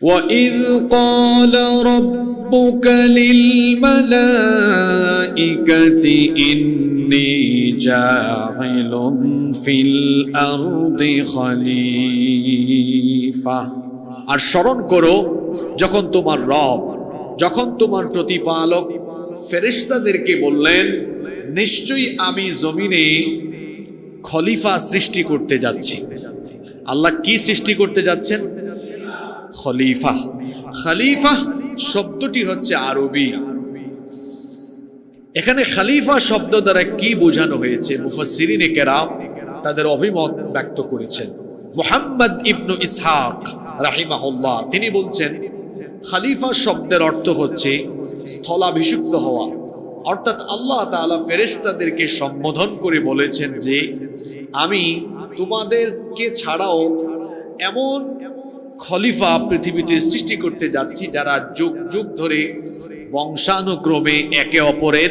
وَإِذْ قَالَ رَبُّكَ لِلْمَلَائِكَةِ إِنِّي جَاعِلٌ فِي الْأَرْضِ خَلِيفَةً। আর স্মরণ করো যখন তোমার রব, যখন তোমার প্রতিপালক ফেরেশতাদেরকে বললেন, নিশ্চয়ই আমি জমিনে খলিফা সৃষ্টি করতে যাচ্ছি। আল্লাহ কি সৃষ্টি করতে যাচ্ছেন? খলিফা। খলিফা শব্দটি হচ্ছে আরবি। এখানে খলিফা শব্দ দ্বারা কি বোঝানো হয়েছে মুফাসসিরিনে কেরাম তাদের অভিমত ব্যক্ত করেছেন। মুহাম্মদ ইবনু ইসহাক রাহিমাহুল্লাহ তিনি বলছেন, খলিফা শব্দের অর্থ হচ্ছে স্থলাভিষিক্ত হওয়া। অর্থাৎ আল্লাহ তাআলা ফেরেশতাদেরকে সম্বোধন করে বলেছেন যে আমি তোমাদেরকে ছাড়াও এমন খলিফা পৃথিবীতে সৃষ্টি করতে যাচ্ছি যারা যুগ যুগ ধরে বংশানুক্রমে একে অপরের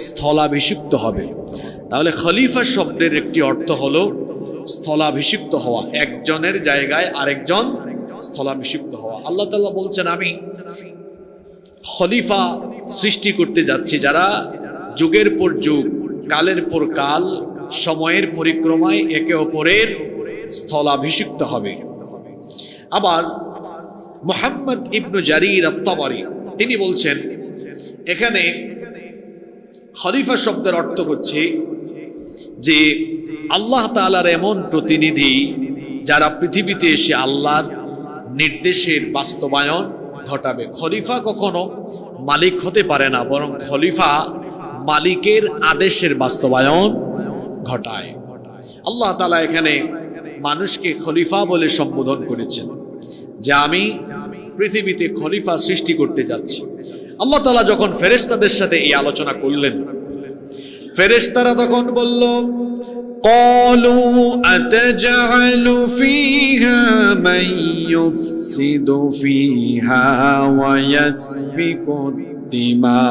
স্থলাভিষিক্ত হবে। তাহলে খলিফা শব্দের একটি অর্থ হলো স্থলাভিষিক্ত হওয়া, একজনের জায়গায় আরেকজন স্থলাভিষিক্ত হওয়া। আল্লাহ তাআলা বলছেন আমি খলিফা সৃষ্টি করতে যাচ্ছি যারা যুগের পর যুগ, কালের পর কাল, সময়ের পরিক্রমায় একে অপরের স্থলাভিষিক্ত হবে। আবার মুহাম্মদ ইবনু জারির আত-তাবারি তিনি বলছেন এখানে খলিফা শব্দের অর্থ হচ্ছে যে আল্লাহ তাআলার এমন প্রতিনিধি যারা পৃথিবীতে এসে আল্লাহর নির্দেশের বাস্তবায়ন ঘটাবে। খলিফা কখনো মালিক হতে পারে না, বরং খলিফা মালিকের আদেশের বাস্তবায়ন ঘটায়। আল্লাহ তাআলা এখানে মানুষকে খলিফা বলে সম্বোধন করেছেন যে আমি পৃথিবীতে খলিফা সৃষ্টি করতে যাচ্ছি। আল্লাহ তাআলা যখন ফেরেশতাদের সাথে এই আলোচনা করলেন, ফেরেশতারা তখন বলল, ক্বালু আতাজআলু ফীহা মান ইউফসিদু ফীহা ওয়া ইয়াসফিকু দিমা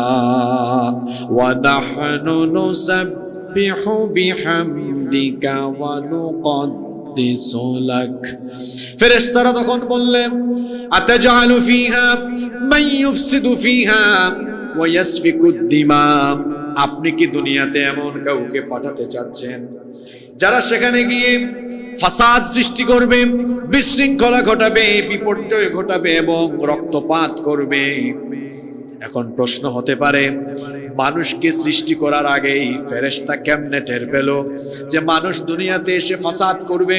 ওয়া নাহনু নুসাব্বিহু বিহামদিকা ওয়া নুকদ্দিসু লাক। ফেরেশতারা তখন বললেন, আতাজআলু ফীহা মান ইউফসিদু ফীহা ওয়া ইয়াসফিকু দিমা, আপনি কি দুনিয়াতে এমন কাউকে পাঠাতে চাচ্ছেন যারা সেখানে গিয়ে ফাসাদ সৃষ্টি করবে, বিশৃঙ্খলা ঘটাবে, বিপর্যয় ঘটাবে এবং রক্তপাত করবে? এখন প্রশ্ন হতে পারে, মানুষকে সৃষ্টি করার আগেই ফেরেশতা কেমনে টের পেল যে মানুষ দুনিয়াতে এসে ফাসাদ করবে,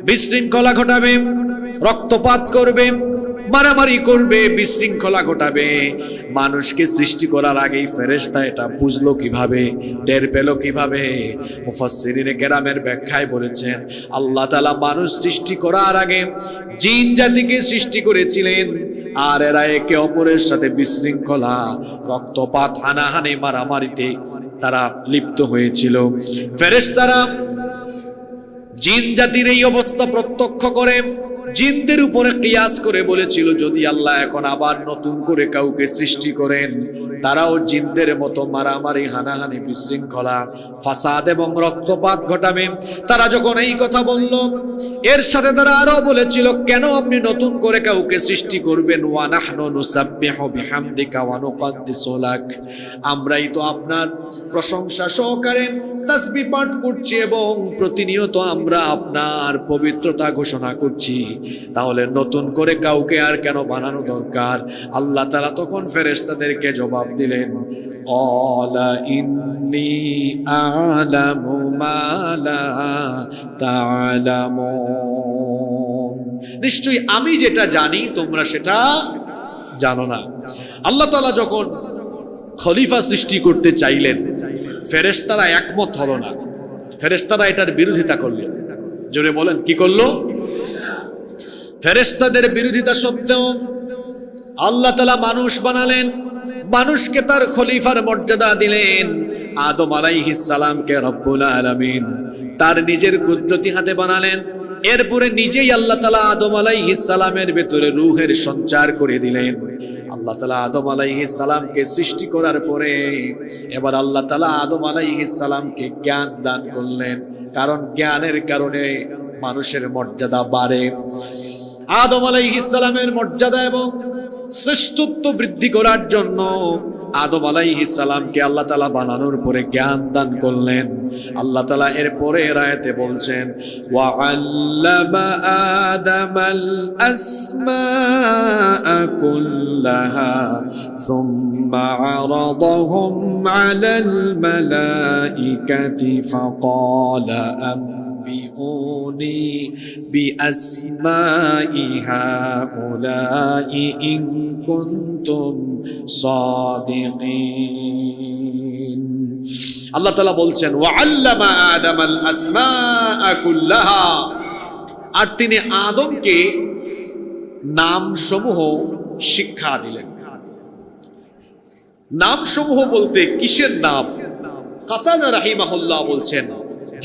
বিশৃঙ্খলা ঘটাবে, রক্তপাত করবে, মারামারি করবে, বিশৃঙ্খলা ঘটাবে? মানুষকে সৃষ্টি করার আগেই ফেরেশতা এটা বুঝলো কিভাবে, টের পেল কিভাবে? মুফাসসিরিনে কেরামের ব্যাখ্যায় বলেছেন, আল্লাহ তাআলা মানুষ সৃষ্টি করার আগে জিন জাতিকে সৃষ্টি করেছিলেন, আর এরা একে অপরের সাথে বিশৃঙ্খলা, রক্তপাত, হানাহানি, মারামারিতে তারা লিপ্ত হয়েছিল। ফেরেশতারা জিন জাতির এই অবস্থা প্রত্যক্ষ করে জিনদের উপরে কিয়াস করে বলেছিল, যদি আল্লাহ এখন আবার নতুন করে কাউকে সৃষ্টি করেন, তারাও জিনদের মতো মারামারি, হানাহানি, বিশৃঙ্খলা, ফাসাদ এবং রক্তপাত ঘটাবে। তারা যখন এই কথা বলল, এর সাথে তারা আরো বলেছিল, কেন আপনি নতুন করে কাউকে সৃষ্টি করবেন? ওয়া নাহনু নুসাব্বিহু বিহামদিকা ওয়া নুকদ্দিসু লাক, আমরাই তো আপনার প্রশংসা সহকারে তাসবিহ পাঠ করছি এবং প্রতিনিয়ত আমরা আপনার পবিত্রতা ঘোষণা করছি, তাহলে নতুন করে কাউকে আর কেন বানানো দরকার? আল্লাহ তাআলা তখন ফেরেশতাদেরকে জবাব দিলেন, ক্বালা ইন্নী আ'লামু মা লা তা'লামুন, নিশ্চয়ই আমি যেটা জানি তোমরা সেটা জানো না। আল্লাহ তাআলা যখন খলিফা সৃষ্টি করতে চাইলেন, ফেরেশতারা একমত হলো না, ফেরেশতারা এটার বিরোধিতা করলো। জোরে বলেন, কি করলো? ফেরেশতাদের বিরোধিতা সত্ত্বেও আল্লাহ তাআলা মানুষ বানালেন, মানুষকে তার খলিফার মর্যাদা দিলেন। আদম আলাইহিস সালামকে রব্বুল আলামিন তার নিজের কুদরতি হাতে বানালেন। এরপরে নিজেই আল্লাহ তাআলা আদম আলাইহিস সালামের ভেতরে রূহের সঞ্চার করে দিলেন। আল্লাহ তাআলা আদম আলাইহিস সালামকে সৃষ্টি করার পরে এবার আল্লাহ তাআলা আদম আলাইহিস সালামকে জ্ঞান দান করলেন, কারণ জ্ঞানের কারণে মানুষের মর্যাদা বাড়ে। আদম আলাইহিস সালামের মর্যাদা এবং শ্রেষ্ঠত্ব বৃদ্ধি করার জন্য আদম আলাইহিস সালামকে আল্লাহ তাআলা বানানোর পরে জ্ঞান দান করলেন। আল্লাহ তাআলা এর পরের আয়াতে বলছেন, ওয়া আল্লামা আদামাল আসমাআ কুল্লাহা সুম্মা আরাদাহুম আলাল মালাইকাতি ফাকালা أنبئوني بأسماء هؤلاء إن كنتم صادقين। আল্লাহ তাআলা বলছেন, ওয়াআল্লামা আদামাল আসমাআ কুল্লাহা, আর তিনি আদমকে নামসমূহ শিক্ষা দিলেন। নামসমূহ বলতে কিসের নাম? কাতাদা রাহিমাহুল্লাহ বলছেন,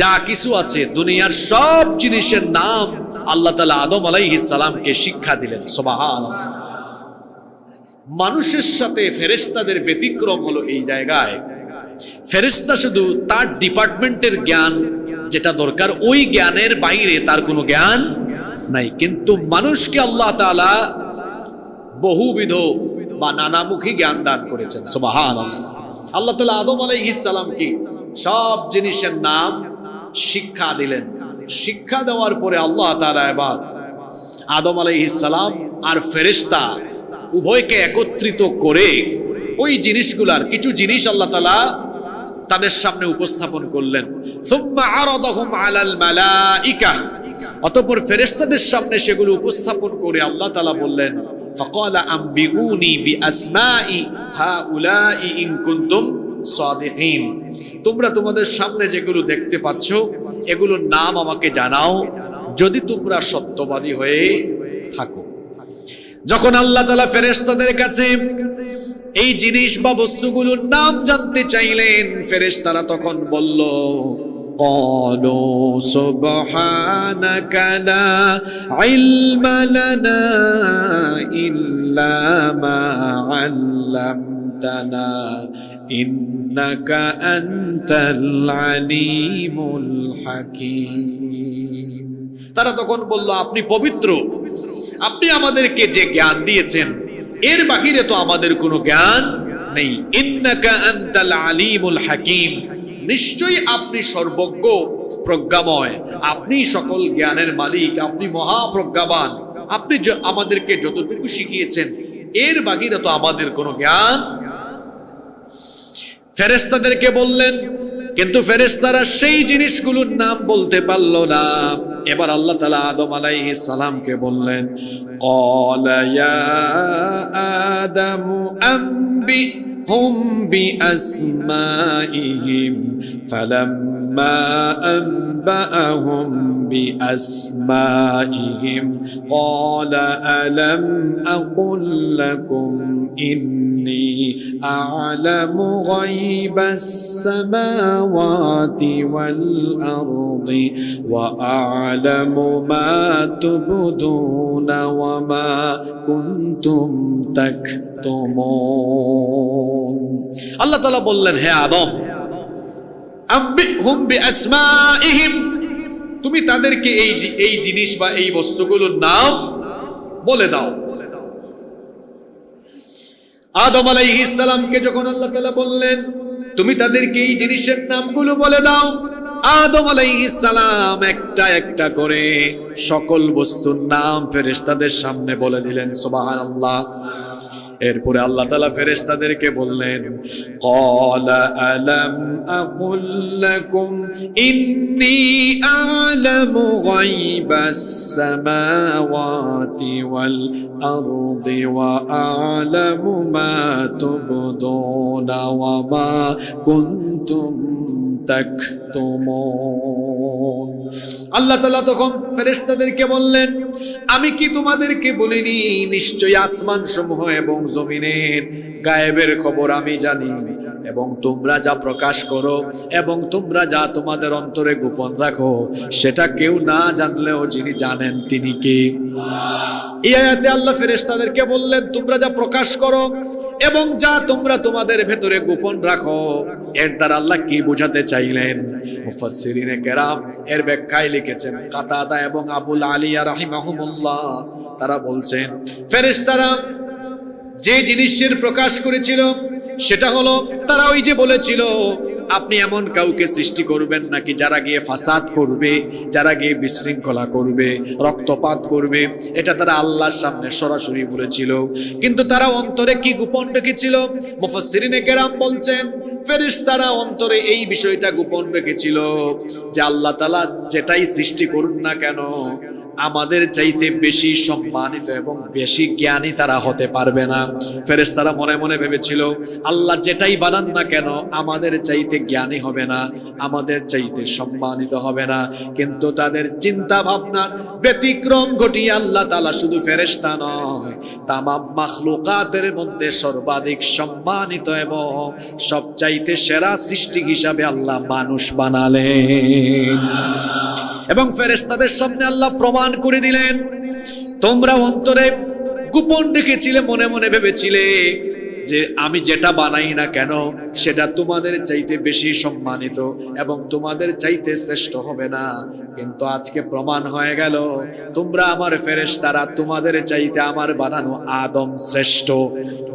যা কিছু আছে দুনিয়ার সব জিনিসের নাম আল্লাহ তাআলা আদম আলাইহিস সালামকে শিক্ষা দিলেন। সুবহানাল্লাহ। মানুষের সাথে ফেরেশতাদের ব্যতিক্রম হলো এই জায়গায়, ফেরেশতা শুধু তার ডিপার্টমেন্টের জ্ঞান যেটা দরকার ওই জ্ঞানের বাইরে তার কোনো জ্ঞান নাই, কিন্তু মানুষকে আল্লাহ তাআলা বহুবিধ বা নানামুখী জ্ঞান দান করেছেন। সুবহানাল্লাহ। আল্লাহ তাআলা আদম আলাইহিস সালামকে সব জিনিসের নাম শিক্ষা দিলেন। শিক্ষা দেওয়ার পরে আল্লাহ তাআলা এবার আদম আলাইহিস সালাম আর ফেরেশতা উভয়কে একত্রিত করে ওই জিনিসগুলার কিছু জিনিস আল্লাহ তাআলা তাদের সামনে উপস্থাপন করলেন। সুম্মা আরাদাহুম আলাল মালাইকা, অতঃপর ফেরেশতাদের সামনে সেগুলো উপস্থাপন করে আল্লাহ তাআলা বললেন, ফাকালা আনবিউনি বিআসমাই হাউলাই ইন কুনতুম সাদিকিন, তোমরা তোমাদের সামনে যেগুলো দেখতে পাচ্ছ এগুলোর নাম আমাকে জানাও যদি তোমরা সত্যবাদী হয়ে থাকো। যখন আল্লাহ তাআলা ফেরেশতাদের কাছে এই জিনিস বা বস্তুগুলোর নাম জানতে চাইলেন, ফেরেশতারা তখন বলল, ক্বালু সুবহানাকা লা ইলমা লানা ইল্লা মা আল্লামতানা ইন্নাকা আনতাল আলিমুল হাকীম। তারা তখন বলল, আপনি পবিত্র, আপনি আমাদেরকে যে জ্ঞান দিয়েছেন এর বাহিরে তো আমাদের কোনো জ্ঞান নেই। ইন্নাকা আনতাল আলিমুল হাকীম, নিশ্চয়ই আপনি সর্বজ্ঞ প্রজ্ঞাময়, আপনি সকল জ্ঞানের মালিক, আপনি মহাপ্রজ্ঞাবান, আপনি আমাদেরকে যতটুকু শিখিয়েছেন এর বাহিরে তো আমাদের কোনো জ্ঞান। ফেরেশতাদেরকে বললেন, কিন্তু ফেরেশতারা সেই জিনিসগুলোর নাম বলতে পারল না। এবার আল্লাহ তাআলা আদম আলাইহিস সালামকে বললেন, ক্বালা ইয়া আদামু আনবিহুম বিআসমাইহিম ফালাম্মা আনবাআহুম বিআসমাইহিম ক্বালা আলাম আকুল লাকুম ইন্নী আ'লামু গায়বাস সামাওয়াতি ওয়াল আরদি ওয়া আ'লামু মা তুবদুনা ওয়া মা কুনতুম তাকতুমুন। আল্লাহ তাআলা বললেন, হে আদম, আনবিহুম বিআসমাইহিম, তুমি তাদেরকে এই জিনিস বা এই বস্তুগুলোর নাম বলে দাও। আদম আলাইহিস সালামকে যখন আল্লাহ তাআলা বললেন তুমি তাদেরকে এই জিনিসের নামগুলো বলে দাও, আদম আলাইহিস সালাম একটা একটা করে সকল বস্তুর নাম ফেরেশতাদের সামনে বলে দিলেন। সুবহানাল্লাহ। এরপরে আল্লাহ তাআলা ফেরেশতাদেরকে বললেন, ক্বালা আলাম আকুল লাকুম ইন্নী আ'লামু গায়বাস সামাওয়াতি ওয়াল আরদি ওয়া আ'লামু মা তুবদুনা ওয়া মা কুনতুম তাকতুমুন। আল্লাহ তাআলা তখন ফেরেশতাদেরকে বললেন, আমি কি তোমাদেরকে বলিনি নিশ্চয়ই আসমান সমূহ এবং জমিনের গায়েবের খবর আমি জানি, এবং তোমরা যা প্রকাশ করো এবং তোমরা যা তোমাদের অন্তরে গোপন রাখো সেটা কেউ না জানলেও যিনি জানেন তিনি কে। এই আয়াতে আল্লাহ ফেরেশতাদেরকে বললেন, তোমরা যা প্রকাশ করো এবং যা তোমরা তোমাদের ভেতরে গোপন রাখো, এর দ্বারা আল্লাহ কি বোঝাতে চাইলেন? মুফাসসিরিনে কেরাম এর ব্যাখ্যায় লিখেছেন, কাতাদা এবং আবুল আলিয়া রাহিমাহুমুল্লাহ তারা বলছেন ফেরেশতারা যে জিনিসের প্রকাশ করেছিল সেটা হলো, তারা ওই যে বলেছিল আপনি এমন কাউকে সৃষ্টি করবেন নাকি যারা গিয়ে ফাসাদ করবে, যারা গিয়ে বিশৃঙ্খলা করবে, রক্তপাত করবে। এটা তারা আল্লাহর সামনে সরাসরি বলেছিল, কিন্তু তারা অন্তরে কি গোপন রেখেছিল? মুফাসসিরিনে কেরাম বলছেন ফেরেশতারা অন্তরে এই বিষয়টা গোপন রেখেছিল যে আল্লাহ তাআলা যেটাই সৃষ্টি করুন না কেন আমাদের চাইতে বেশি সম্মানিত এবং বেশি জ্ঞানী তারা হতে পারবে না। ফেরেশতারা মনে মনে ভেবেছিল আল্লাহ যেটাই বানান না কেন আমাদের চাইতে জ্ঞানী হবে না, আমাদের চাইতে সম্মানিত হবে না। কিন্তু তাদের চিন্তা ভাবনার ব্যতিক্রম ঘটিয়ে আল্লাহ তাআলা শুধু ফেরেশতা নয়, তামাম মাখলুকাতের মধ্যে সর্বাধিক সম্মানিত এবং সবচাইতে সেরা সৃষ্টি হিসাবে আল্লাহ মানুষ বানালেন। এবং ফেরেশতাদের সামনে আল্লাহ প্রমাণ করে দিলেন, তোমরা অন্তরে গোপন রেখেছিলে, মনে মনে ভেবেছিলে যে আমি যেটা বানাই না কেন সেটা তোমাদের চাইতে বেশি সম্মানিত এবং তোমাদের চাইতে শ্রেষ্ঠ হবে না। কিন্তু আজকে প্রমাণ হয়ে গেল তোমরা আমার ফেরেশতারা, তোমাদের চাইতে আমার বানানো আদম শ্রেষ্ঠ,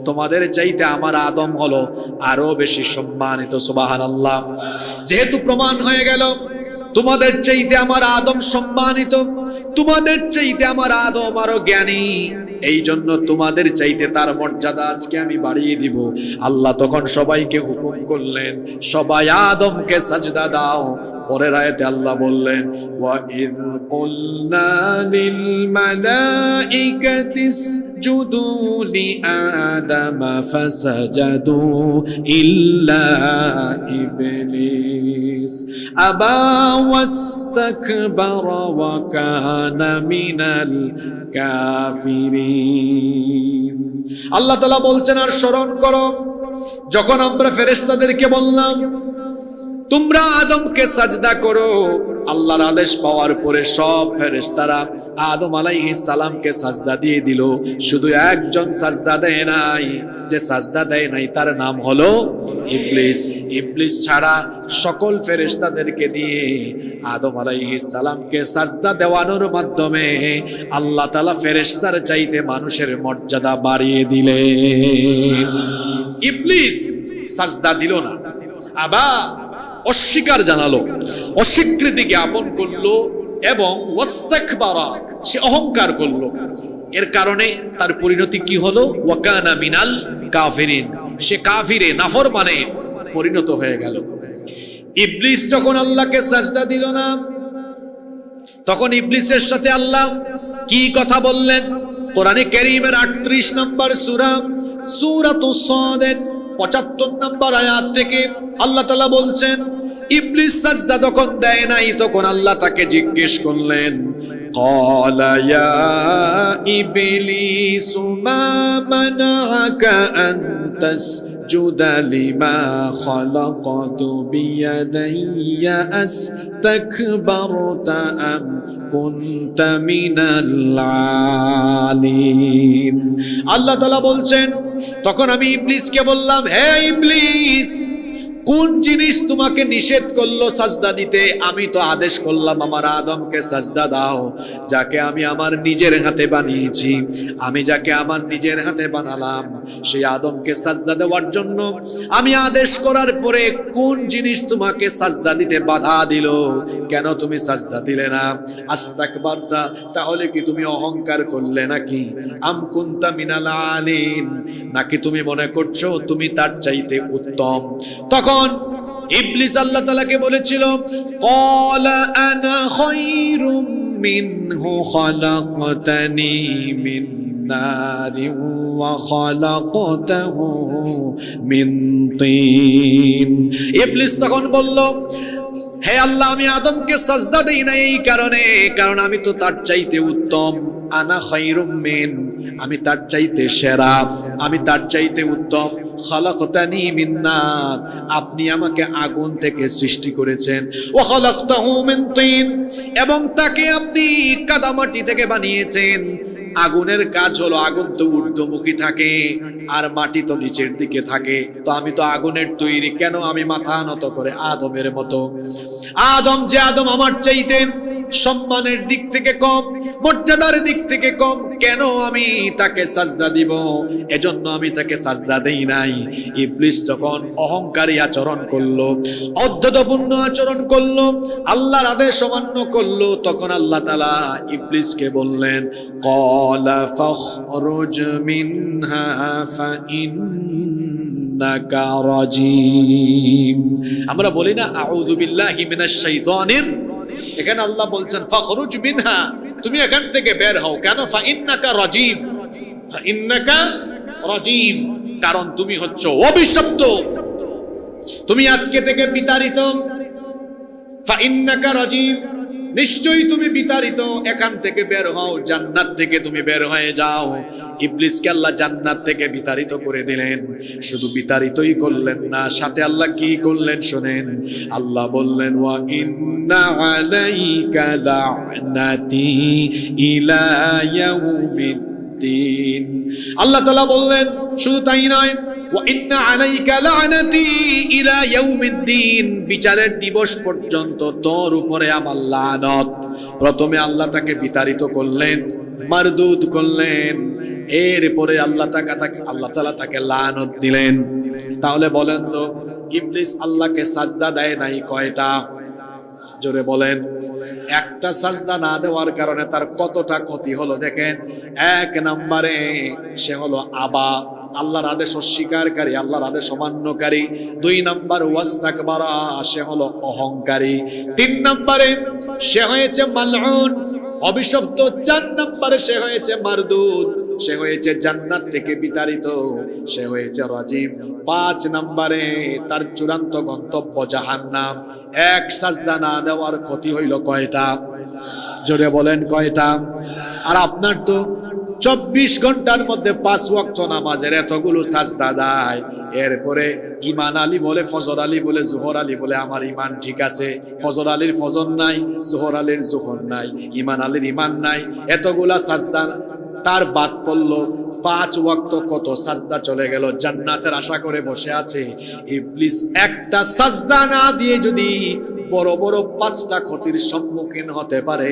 তোমাদের চাইতে আমার আদম হলো আরো বেশি সম্মানিত। সুবহানাল্লাহ। যেহেতু প্রমাণ হয়ে গেল তোমাদের চাইতে আমার আদম সম্মানিত, তোমাদের চাইতে আমার আদম আরো জ্ঞানী, এই জন্য তোমাদের চাইতে তার মর্যাদা আজকে আমি বাড়িয়ে দিব। আল্লাহ তখন সবাইকে হুকুম করলেন সবাই আদমকে সাজদা দাও। পরের আয়াতে আল্লাহ বললেন ওয়া ইয কুলনা লিল মালাইকাতি ইসজুদু লি আদামা ফাসাজাদু ইল্লা ইবলিস আবা ওয়াস্তাকবারা ওয়া কানা মিনাল কাফিরিন। আল্লাহ তাআলা বলছেন আর স্মরণ করো যখন আমরা ফেরেশতাদেরকে বললাম তোমরা আদমকে সাজদা করো, আল্লাহর আদেশ পাওয়ার পরে সব ফেরেশতারা আদম আলাইহিস সালামকে সাজদা দিয়ে দিল। শুধু একজন সাজদা দেয় নাই, যে সাজদা দেয় নাই তার নাম হলো ইবলিস। ইবলিস ছাড়া সকল ফেরেশতাদেরকে দিয়ে আদম আলাইহিস সালামকে সাজদা দেওয়ানোর মাধ্যমে আল্লাহ তাআলা ফেরেশতার চাইতে মানুষের মর্যাদা বাড়িয়ে দিলেন। ইবলিস সাজদা দিল না, আবার অস্বীকার জানালো, অস্বীকৃতি জ্ঞাপন করলো এবং ওয়াস্তাকবারা, সে অহংকার করলো। এর কারণে তার পরিণতি কি হলো? ওয়া কানা মিনাল কাফিরিন, সে কাফিরে নাফরমানে পরিণত হয়ে গেল। ইবলিস যখন আল্লাহকে সাজদা দিল না, তখন ইবলিসের সাথে আল্লাহ কি কথা বললেন? কোরআনে কারীমের 38 নম্বর সূরা, সূরাতুস সাদের 75 নম্বর আয়াত থেকে আল্লাহ তাআলা বলছেন ইবলিস সাজদা যখন দেয় নাই তখন আল্লাহ তাকে জিজ্ঞেস করলেন ক্বালা ইয়া ইবলিস মা মানাআকা আন তাসজুদা লিমা খালাকতু বিয়াদাইয়া আস্তাকবারতা আম কুনতা মিনাল আলিন। আল্লাহ তাআলা বলছেন তখন আমি ইবলিসকে বললাম, হে ইবলিস, কোন জিনিস তোমাকে নিষেধ করলো সাজদা দিতে? আমি তো আদেশ করলাম আমার আদমকে সাজদা দাও, যাকে আমি আমার নিজের হাতে বানিয়েছি। আমি যাকে আমার নিজের হাতে বানালাম সেই আদমকে সাজদা দেওয়ার জন্য আমি আদেশ করার পরে কোন জিনিস তোমাকে সাজদা দিতে বাধা দিল? কেন তুমি সাজদা দিলে না? আস্তাকবারতা, তাহলে কি তুমি অহংকার করলে নাকি? আম কুনতা মিনাল আলিন, নাকি তুমি মনে করছো তুমি তার চাইতে উত্তম? তখন ইবলিস আল্লাহ তাআলাকে বলেছিল ক্বালা আনা খায়রুম মিনহু খালাকতানি মিন নারিন ওয়া খালাকতাহু মিন তিন। ইবলিস তখন বলল, হে আল্লাহ, আমি আদমকে সাজদা দেই না এই কারণে, কারণ আমি তো তার চাইতে উত্তম। আনা খায়রুম মিন, আমি তার চাইতে সেরা, আমি তার চাইতে উত্তম। খালাকতানি মিন নার, আপনি আমাকে আগুন থেকে সৃষ্টি করেছেন। ওয়া খালাকতাহু মিন তিন, এবং তাকে আপনি কাদামাটি থেকে বানিয়েছেন। আগুনের কাজ হলো, আগুন তো ঊর্ধ্বমুখী থাকে আর মাটি তো নিচের দিকে থাকে, তো আমি তো আগুনের তৈরি, কেন আমি মাথা নত করে আদমের মতো? আদম যে আদম আমার চাইতে সম্মানের দিক থেকে কম, মর্যাদার দিক থেকে কম, কেন আমি তাকে সাজদা দিব? এজন্য আমি তাকে সাজদা দেই নাই। ইবলিস যখন অহংকারী আচরণ করলো, অধ্যতাপূর্ণ আচরণ করলো, আল্লাহর আদেশ অমান্য করলো, তখন আল্লাহ তাআলা ইবলিসকে বললেন, ক্বালা ফাখরুজ মিনহা ফাইন্নাকা রাজিম। আমরা বলি না আউযু বিল্লাহি মিনাশ শাইতানির, এখানে আল্লাহ বলছেন ফাখরুজ মিনহা, তুমি এখান থেকে বের হও। কেন? ফাইন্নাকা রাজিম, ফাইন্নাকা রাজিম, কারণ তুমি হচ্ছ অভিশপ্ত, তুমি আজকে থেকে বিতাড়িত। ফাইন্নাকা রাজিম, নিশ্চয়ই তুমি বিতাড়িত, এখান থেকে বের হও, জান্নাত থেকে তুমি বের হয়ে যাও। ইবলিসকে আল্লাহ জান্নাত থেকে বিতাড়িত করে দিলেন। শুধু বিতাড়িতই করলেন না, সাথে আল্লাহ কি করলেন শোনেন। আল্লাহ বললেন, ওয়া ইন্না আলাইকা লা'নাতি ইলা ইয়াউমিদ্দিন। আল্লাহ তাআলা বললেন শুধু তাই নয়, ওয়া ইন্না আলাইকা লা'নাতি ইলা ইয়াউমিদ্দিন, বিচারের দিবস পর্যন্ত তোর উপরে আমার লানত। প্রথমে আল্লাহ তাকে বিতাড়িত করলেন, মারদুদ করলেন, এরপরে আল্লাহ তাআলা তাকে লানত দিলেন। তাহলে বলেন তো ইবলিস আল্লাহকে সাজদা দেয় নাই কয়টা? জোরে বলেন। একটা সাজদা না দেওয়ার কারণে তার কতটা ক্ষতি হলো দেখেন। এক নম্বরে সে হলো আবা, আল্লাহর আদেশ অস্বীকারী, আল্লাহর আদেশ অমান্যকারী। দুই নম্বর ওয়াস্তাকবারা, সে হলো অহংকারী। তিন নম্বরে সে হয়েছে মালউন, অভিশপ্ত। চার নম্বরে সে হয়েছে মারদুদ, সে হয়েছে জান্নাত থেকে বিতাড়িত, সে হয়েছে রাজিম। পাঁচ নম্বরে তার চূড়ান্ত গন্তব্য জাহান্নাম। এক সাজদা না দেওয়ার ক্ষতি হইল কয়টা? জোরে বলেন কয়টা? আর আপনার তো 24 ঘন্টার মধ্যে 5 ওয়াক্ত নামাজের এতগুলো সাজদা দেয়, এরপরে ইমান আলী বলে, ফজর আলী বলে, জোহর আলী বলে আমার ইমান ঠিক আছে। ফজর আলীর ফজর নাই, জোহর আলীর জোহর নাই, ইমান আলীর ইমান নাই। এতগুলা সাজদা তার বাদ পড়লো, 5 ওয়াক্ত কত সাজদা চলে গেল। জান্নাতের আশা করে বসে আছে। ইবলিস একটা সাজদা না দিয়ে যদি বড় বড় 5টা ক্ষতির সম্মুখীন হতে পারে,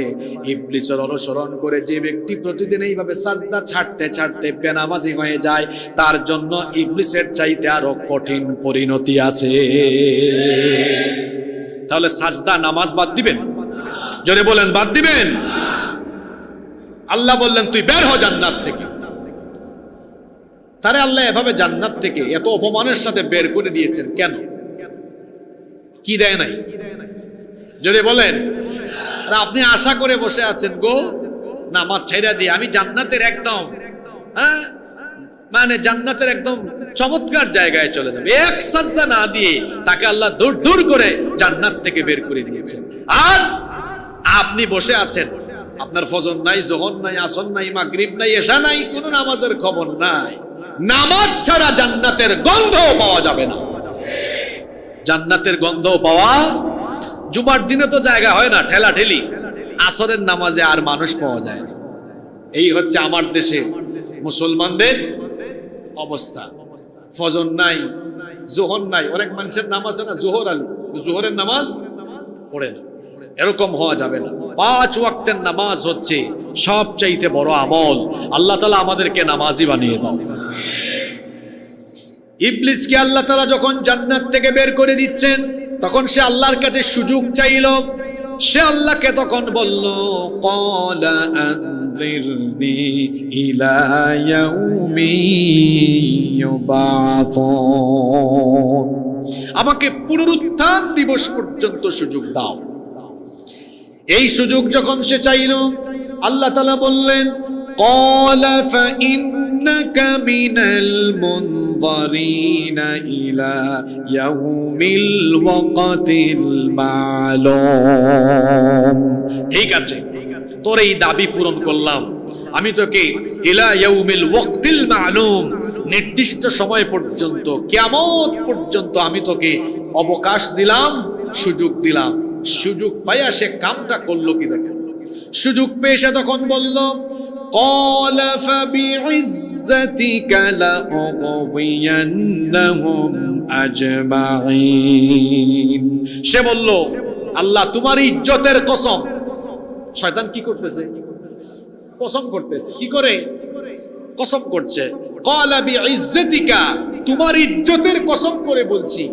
ইবলিসের অনুসরণ করে যে ব্যক্তি প্রতিদিন এইভাবে সাজদা ছাড়তে ছাড়তে বেনামাজি হয়ে যায়, তার জন্য ইবলিসের চাইতে আরো কঠিন পরিণতি আছে। তাহলে সাজদা নামাজ বাদ দিবেন? জোরে বলেন বাদ দিবেন? আল্লাহ বললেন তুই বের হ জান্নাত থেকে। তারে আল্লাহ এভাবে জান্নাত থেকে এত অপমানের সাথে বের করে দিয়েছেন কেন? কি দেয় নাই? যদি বলেন। আর আপনি আশা করে বসে আছেন, গো নামাজ ছেড়ে দিয়ে আমি জান্নাতের একদম মানে জান্নাতের একদম চমৎকার জায়গায় চলে যাবে। এক সাজদা না দিয়ে তাকে আল্লাহ দূর দূর করে জান্নাত থেকে বের করে দিয়েছেন। আর আপনি বসে আছেন, আপনার ফজর নাই, যোহর নাই, আসর নাই, মাগরিব নাই, এশা নাই, কোনো নামাজের খবর নাই। নামাজ ছাড়া জান্নাতের গন্ধ পাওয়া যাবে না। জান্নাতের গন্ধ পাওয়া, জুমার দিনে তো জায়গা হয় না, ঠেলা ঠেলি। আসরের নামাজে আর মানুষ পাওয়া যায় না। এই হচ্ছে আমার দেশে মুসলমানদের অবস্থা। ফজর নাই, যোহর নাই, অনেক মানুষের নাম আছে না জোহর আলী, জোহরের নামাজ পড়ে না। এরকম হওয়া যাবে না। 5 ওয়াক্তের নামাজ হচ্ছে সবচাইতে বড় আমল। আল্লাহ তাআলা আমাদেরকে নামাজি বানিয়ে দাও। ইবলিসকে আল্লাহ তাআলা যখন জান্নাত থেকে বের করে দিচ্ছেন, তখন সে আল্লাহর কাছে সুযোগ চাইল। সে আল্লাহকে তখন বলল, ক্বালা আনযিরনি ইলা ইয়াউমি ইউবাসুন, আমাকে পুনরুত্থান দিবস পর্যন্ত সুযোগ দাও। এই সুযোগ যখন সে চাইল, আল্লাহ তাআলা বললেন, ক্বালা ফাইন্নাকা মিনাল মুনযারিনা ইলা ইয়াউমিল ওয়াক্তিল মালুম। ঠিক আছে, তোর এই দাবি পূরণ করলাম। আমি তোকে ইলা ইয়াউমিল ওয়াক্তিল মালুম, নির্দিষ্ট সময় পর্যন্ত, কিয়ামত পর্যন্ত আমি তোকে অবকাশ দিলাম, সুযোগ দিলাম। সুযোগ পাইয়া সে কামটা করলো কি দেখেন। সুযোগ পেয়ে সে তখন বলল, ক্বালা ফাবিইজ্জাতিকা লাউগওয়িয়ান্নাহুম আজমাইন। সে বলল, আল্লাহ তোমার ইজ্জতের কসম, শয়তান কি করতেছে? কসম করতেছে। কি করে? কসম করছে। ক্বালা বিইজ্জাতিকা, তোমার ইজ্জতের কসম করে বলছি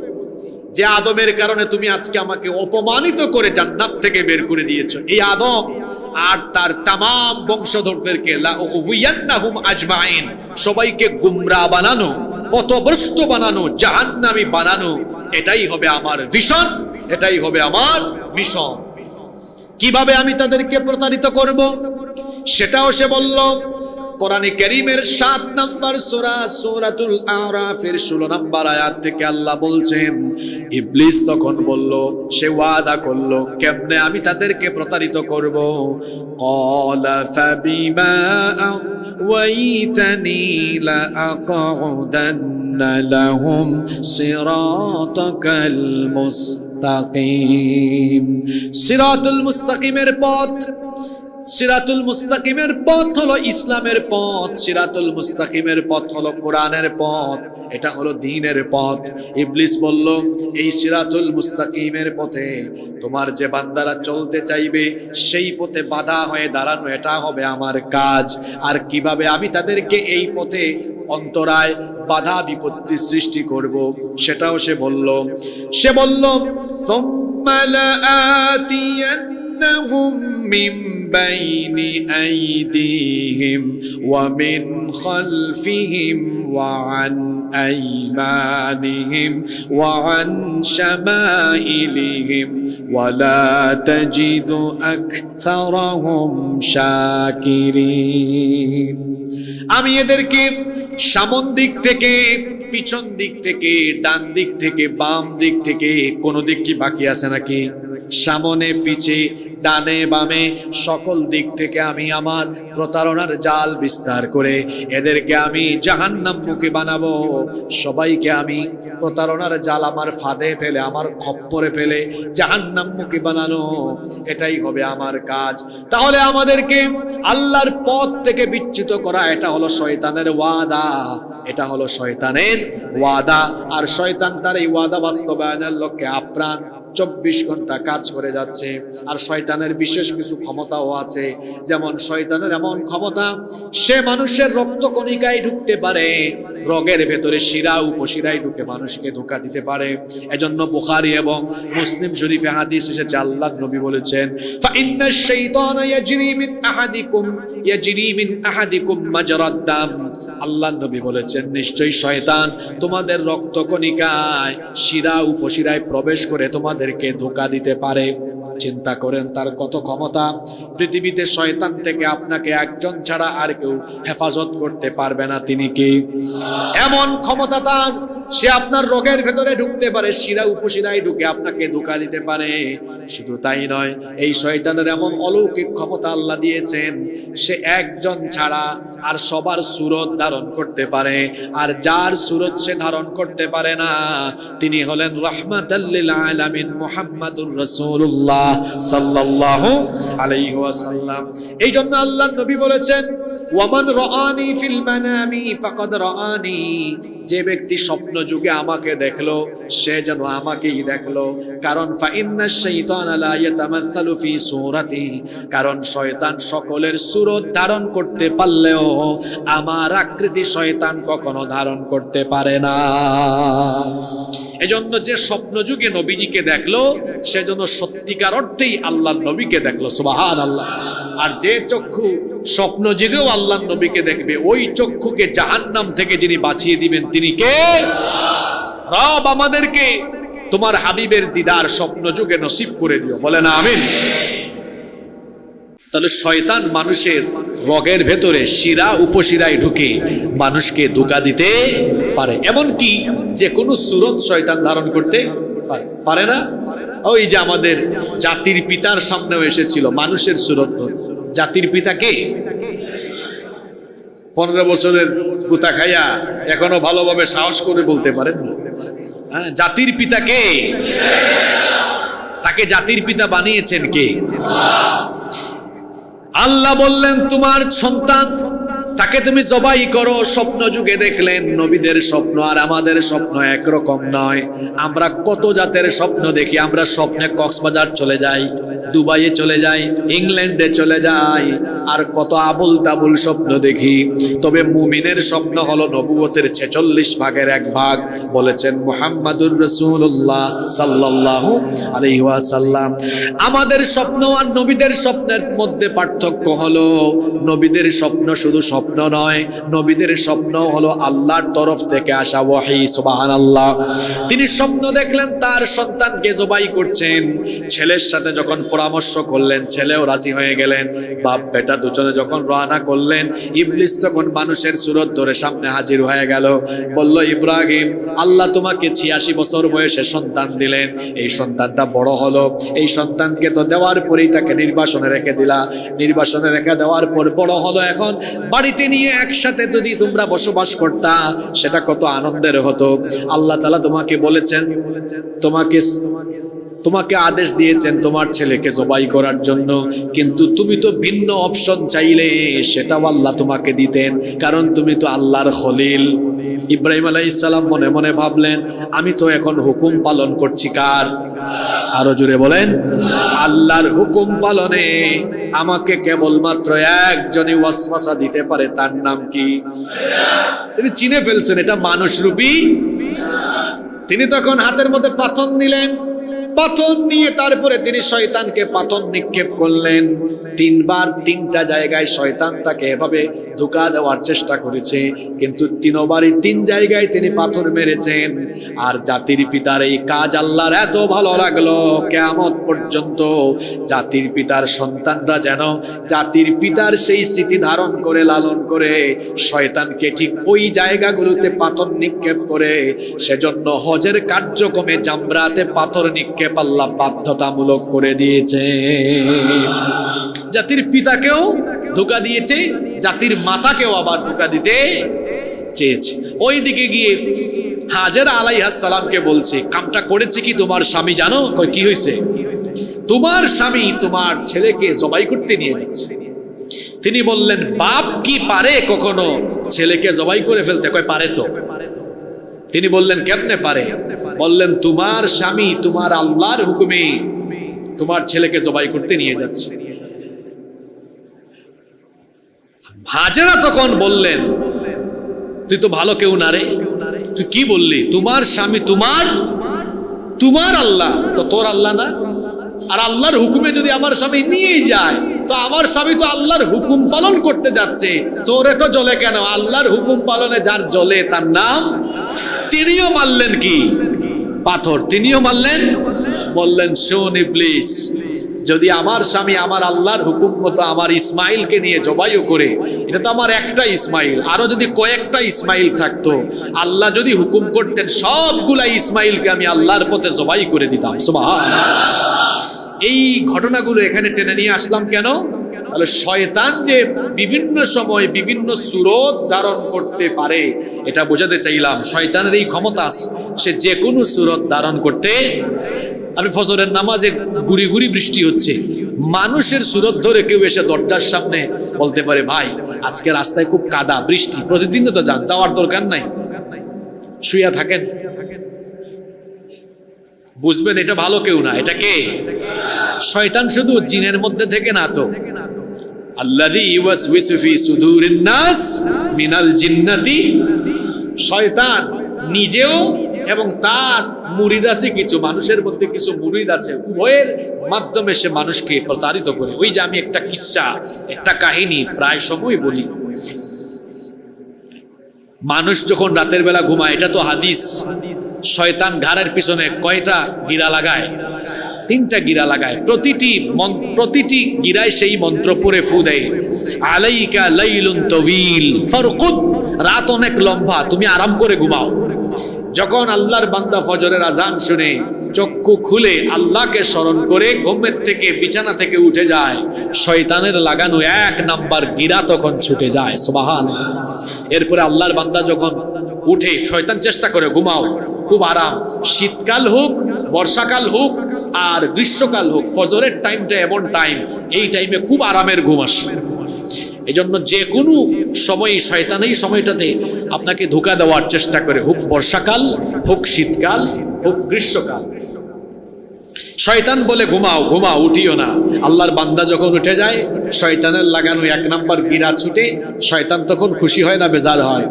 যে আদমের কারণে তুমি আজকে আমাকে অপমানিত করে জান্নাত থেকে বের করে দিয়েছো। এই আদম আর তার তামাম বংশধরদেরকে লা উগওয়িয়ান্নাহুম আজমাইন, সবাইকে গুমরাহ বানানো, পথভ্রষ্ট বানানো, জাহান্নামী বানানো, এটাই হবে আমার ভিশন, এটাই হবে আমার মিশন। কিভাবে আমি তাদেরকে প্রতারিত করব সেটাও সে বলল। কোরআনে কারীমের 7 নম্বর সূরা সূরাতুল আরাফের 16 নম্বর আয়াত থেকে আল্লাহ বলছেন, ইবলিস তখন বলল, সে ওয়াদা করলো, কেমনে আমি তাদেরকে প্রতারিত করব? ক্বালা ফাবিমা আওয়াইতানি লাআকউদান্না লাহুম সিরাতাকাল মুস্তাকিম। সিরাতুল মুস্তাকিমের পথ, সিরাতুল মুস্তাকিমের পথ হলো ইসলামের পথ, সিরাতুল মুস্তাকিমের পথ হলো কোরআনের পথ, এটা হলো দ্বীনের পথ। ইবলিস বলল, এই সিরাতুল মুস্তাকিমের পথে তোমার যে বান্দারা চলতে চাইবে সেই পথে বাধা হয়ে দাঁড়ানো, এটা হবে আমার কাজ। আর কিভাবে আমি তাদেরকে এই পথে অন্তরায় বাধা বিপত্তি সৃষ্টি করব সেটাও সে বলল। সে বলল, সুম্মা লাআতিয়ান্নাহুম মিন بين أيديهم ومن خلفهم وعن أيمانهم وعن شمائلهم ولا تجد أكثرهم شاكرين। আমি এদেরকে সামন দিক থেকে, পিছন দিক থেকে, ডান দিক থেকে, বাম দিক থেকে, কোন দিক কি বাকি আছে নাকি? সামনে পিছে ডানে বামে সকল দিক থেকে আমি আমার প্রতারণার জাল বিস্তার করে এদেরকে আমি জাহান্নামমুখী বানাবো। সবাইকে আমি প্রতারণার জাল আমার ফাঁদে ফেলে, আমার খপ্পরে ফেলে জাহান্নামমুখী বানানো, এটাই হবে আমার কাজ। তাহলে আমাদেরকে আল্লাহর পথ থেকে বিচ্যুত করা, এটা হলো শয়তানের ওয়াদা, এটা হলো শয়তানের ওয়াদা। আর শয়তান তার এই ওয়াদা বাস্তবায়নের লক্ষ্যে আপ্রাণ 24 ঘন্টা কাজ করে যাচ্ছে। আর শয়তানের বিশেষ কিছু ক্ষমতাও আছে, যেমন শয়তানের এমন ক্ষমতা, সে মানুষের রক্তকণিকায় ঢুকতে পারে, রগের ভেতরে শিরা উপশিরায় ঢুকে মানুষকে ধোঁকা দিতে পারে। এজন্য বুখারী এবং মুসলিম শরীফে হাদিস এসেছে, আল্লাহর নবী বলেছেন, ফাইন্নাশ শাইতানা ইয়াজরি মিন আহাদিকুম মাজরাদ দাম। আল্লাহর নবী বলেছেন, নিশ্চয়ই শয়তান তোমাদের রক্তকণিকায় শিরা উপশিরায় প্রবেশ করে তোমাদেরকে ধোঁকা দিতে পারে। চিন্তা করেন তার কত ক্ষমতা। পৃথিবীতে শয়তান থেকে আপনাকে একজন ছাড়া আর কেউ হেফাজত করতে পারবে না। তিনি কি? এমন ক্ষমতা তার, সে আপনার রোগের ভেতরে ঢুকতে পারে, শিরা উপশিরায় ঢুকে আপনাকে ধোঁকা দিতে পারে। শুধু তাই নয়, এই শয়তানের এমন অলৌকিক ক্ষমতা আল্লাহ দিয়েছেন, সে একজন ছাড়া আর সবার সুরত ধারণ করতে পারে। আর যার সুরত সে ধারণ করতে পারে না, তিনি হলেন রাহমাতাল লিল আলামিন মুহাম্মাদুর রাসূলুল্লাহ সাল্লাল্লাহু আলাইহি ওয়াসাল্লাম। এই জন্য আল্লাহর নবী বলেছেন, ওয়ামান রাআনি ফিল মানামি ফাকাদ রাআনি। যে ব্যক্তি স্বপ্ন যুগে আমাকে দেখলো, সে যেন আমাকেই দেখলো। কারণ ফাইন্নাশ শাইতানা লা ইয়াতামাসসালু ফি সূরাতি, কারণ শয়তান সকলের সূরত ধারণ করতে পারলেও আমার আকৃতি শয়তান কখনো ধারণ করতে পারে না। এজন্য যে স্বপ্ন যুগে নবীজিকে দেখলো, সেজন্য সত্যিকার অর্থেই আল্লাহর নবীকে দেখলো। সুবহানাল্লাহ। আর যে চক্ষু স্বপ্ন যুগেও আল্লাহর নবীকে দেখবে, ওই চক্ষুকে জাহান্নাম থেকে যিনি বাঁচিয়ে দিবেন তিনি কে? রব আমাদেরকে তোমার হাবিবের দিদার স্বপ্ন যুগে নসিব করে দিও, বলে না আমিন। তাহলে শয়তান মানুষের রগের ভেতরে শিরা উপশিরায় ঢুকে মানুষকে ধোঁকা দিতে পারে। এমনকি যে কোনো সুরত শয়তান ধারণ করতে পারে না। ওই যে আমাদের জাতির পিতার সামনেও এসেছিল মানুষের সুরত ধরে। জাতির পিতা কে? 15 বছরের গুতা খাইয়া এখনো ভালোভাবে সাহস করে বলতে পারেন, হ্যাঁ, জাতির পিতা কে? তাকে জাতির পিতা বানিয়েছেন কে? আল্লাহ বললেন, তোমার সন্তান, তাকে তুমি জবাই করো। স্বপ্ন যুগে দেখলেন নবীদের স্বপ্ন আর আমাদের স্বপ্ন একরকম নয়। আমরা কত জাতের স্বপ্ন দেখি। আমরা স্বপ্নে কক্সবাজার চলে যাই, দুবাইয়ে চলে যাই, ইংল্যান্ডে চলে যাই, আর কত আবুল তাবুল স্বপ্ন দেখি। তবে মুমিনের স্বপ্ন হলো নবুয়তের 46 ভাগের 1 ভাগ। বলেছেন মুহাম্মাদুর রাসূলুল্লাহ সাল্লাল্লাহু আলাইহি ওয়াসাল্লাম। আমাদের স্বপ্ন আর নবীদের স্বপ্নের মধ্যে পার্থক্য হলো, নবীদের স্বপ্ন শুধু স্বপ্ন নয়, নবীদের স্বপ্ন হলো আল্লাহর তরফ থেকে আসা ওহী। সুবহানাল্লাহ। তিনি স্বপ্ন দেখলেন তার সন্তানকে জবাই করছেন। ছেলের সাথে যখন পরামর্শ করলেন, ছেলেও রাজি হয়ে গেলেন। বাপ বেটা দুজনে যখন রওনা করলেন, ইবলিস তখন মানুষের সুরত ধরে সামনে হাজির হয়ে গেল। বলল, ইব্রাহিম, আল্লাহ তোমাকে 86 বছর বয়সে সন্তান দিলেন, এই সন্তানটা বড় হলো, এই সন্তানকে তো দেওয়ার পরেই তাকে নির্বাসনে রেখে দিলা, নির্বাসনে রেখে দেওয়ার পর বড় হলো, এখন বাড়িতে নিয়ে একসাথে যদি তোমরা বসবাস করতা সেটা কত আনন্দের হতো। আল্লাহ তাআলা তোমাকে বলেছেন, তোমাকে আদেশ দিয়েছেন তোমার ছেলেকে জবাই করার জন্য, কিন্তু তুমি তো ভিন্ন অপশন চাইলে সেটাও আল্লাহ তোমাকে দিতেন, কারণ তুমি তো আল্লাহর খলিল। ইব্রাহিম আলাইহিস সালাম মনে মনে ভাবলেন, আমি তো এখন হুকুম পালন করছি কার? আরো জোরে বলেন, আল্লাহর হুকুম পালনে আমাকে কেবলমাত্র একজনই ওয়াসওয়াসা দিতে পারে, তার নাম কি? তিনি চিনে ফেলছেন এটা মানুষরূপী। তিনি তখন হাতের মধ্যে পাথর নিলেন, পাথর নিয়ে তারপরে তিনি শয়তানকে পাথর নিক্ষেপ করলেন। 3 বার 3টা জায়গায় শয়তান তাকে এভাবে ধোঁকা দেওয়ার চেষ্টা করেছে, কিন্তু 3বারই 3 জায়গায় তিনি পাথর মেরেছেন। আর জাতির পিতার এই কাজ আল্লাহর এত ভালো লাগলো, কিয়ামত পর্যন্ত জাতির পিতার সন্তানরা যেন জাতির পিতার সেই স্মৃতি ধারণ করে লালন করে শয়তানকে ঠিক ওই জায়গাগুলোতে পাথর নিক্ষেপ করে। সেজন্য হজের কার্যক্রমে জামরাতে পাথর নিক্ষেপ আল্লাহ বাধ্যতামূলক করে দিয়েছে। জাতির পিতাকেও ধোঁকা দিয়েছে, জাতির মাতাকেও আবার ধোঁকা দিতে চেয়েছে। ওই দিকে গিয়ে হাজেরা আলাইহিস সালামকে বলছে, কামটা করেছে কি তোমার স্বামী জানো? কই, কি হয়েছে? তোমার স্বামী তোমার ছেলেকে জবাই করতে নিয়ে যাচ্ছে। তিনি বললেন, বাপ কি পারে কখনো ছেলেকে জবাই করে ফেলতে? কয়, পারে তো। তিনি বললেন, কেমনে পারে? বললেন, তোমার স্বামী তোমার আল্লাহর হুকুমে তোমার ছেলেকে জবাই করতে নিয়ে যাচ্ছে। হাজেরা তখন বললেন, তুই তো ভালো কেউ না রে, তুই কি বললি? তোমার স্বামী তোমার আল্লাহ তো তোর আল্লাহ না? আর আল্লাহর হুকুমে যদি আমার স্বামী নিয়েই যায়, তো আমার স্বামী তো আল্লাহর হুকুম পালন করতে যাচ্ছে, তোরে তো জ্বলে কেন? আল্লাহর হুকুম পালনে যার জ্বলে তার নাম। তিনিও মারলেন কি? পাথর। তিনিও মারলেন। বললেন, শোন ইবলিস, যদি আমার স্বামী আমার আল্লাহর হুকুম মতো আমার ইসমাইলকে নিয়ে জবাইও করে, এটা তো আমার একটা ইসমাইল, আরো যদি কয়েকটা ইসমাইল থাকতো, আল্লাহ যদি হুকুম করতেন সবগুলা ইসমাইলকে আমি আল্লাহর পথে জবাই করে দিতাম। সুবহানাল্লাহ। এই ঘটনাগুলো এখানে টেনে নিয়ে আসলাম কেন? তাহলে শয়তান যে বিভিন্ন সময় বিভিন্ন সুরত ধারণ করতে পারে এটা বোঝাতে চাইলাম। শয়তানের এই ক্ষমতা আছে, সে যে কোনো সুরত ধারণ করতে। আমি ফজরের নামাজে গুড়ি গুড়ি বৃষ্টি হচ্ছে, মানুষের সুরত ধরে কেউ এসে দরজার সামনে বলতে পারে, ভাই আজকে রাস্তায় খুব কাদা, বৃষ্টি, প্রতিদিন তো যান, যাওয়ার দরকার নাই, শুইয়া থাকেন। বুঝবেন এটা ভালো কেউ না। এটা কে? শয়তান শুধু জিনের মধ্যে থেকে না তো, আল্লাযী ইউওয়াসওয়িসু ফি সুদুরিন নাস মিনাল জিন্নাতি। শয়তান নিজেও এবং তার মুরিদ আছে, কিছু মানুষের মধ্যে কিছু মুরিদ আছে, উভয়ের মাধ্যমে সে মানুষকে প্রতারিত করে। ওই যে আমি একটা কিস্সা, একটা কাহিনী প্রায় সময় বলি। মানুষ যখন রাতের বেলা ঘুমায়, এটা তো হাদিস, শয়তান ঘাড়ের পিছনে কয়টা গিরা লাগায়? 3টা গিরা লাগায়। প্রতিটি গিরায় সেই মন্ত্র পড়ে ফু দেয়, আলাইকা লাইলুন তাওয়িল ফারকুদ, রাত অনেক লম্বা, তুমি আরাম করে ঘুমাও। যখন আল্লাহর বান্দা ফজরের আজান শুনে চক্ষু খুলে আল্লাহকে স্মরণ করে ঘুমের থেকে বিছানা থেকে উঠে যায়, শয়তানের লাগানো 1 নাম্বার গিরা তখন ছুটে যায়। সুবহানাল্লাহ। এরপরে আল্লাহর বান্দা যখন উঠে, শয়তান চেষ্টা করে ঘুমাও, খুব আরাম, শীতকাল হোক, বর্ষাকাল হোক আর গ্রীষ্মকাল হোক, ফজরের টাইমটা এমন টাইম, এই টাইমে খুব আরামের ঘুম আসে। এই জন্য যে কোনো সময় শয়তান এই সময়টাতে আপনাকে ধোঁকা দেওয়ার চেষ্টা করে, হোক বর্ষাকাল, হোক শীতকাল, হোক গ্রীষ্মকাল। শয়তান বলে ঘুমাও ঘুমাও, উঠিও না। আল্লাহর বান্দা যখন উঠে যায়, শয়তানের লাগানো 1 নাম্বার গিরা ছুটে, শয়তান তখন খুশি হয় না বেজার হয়?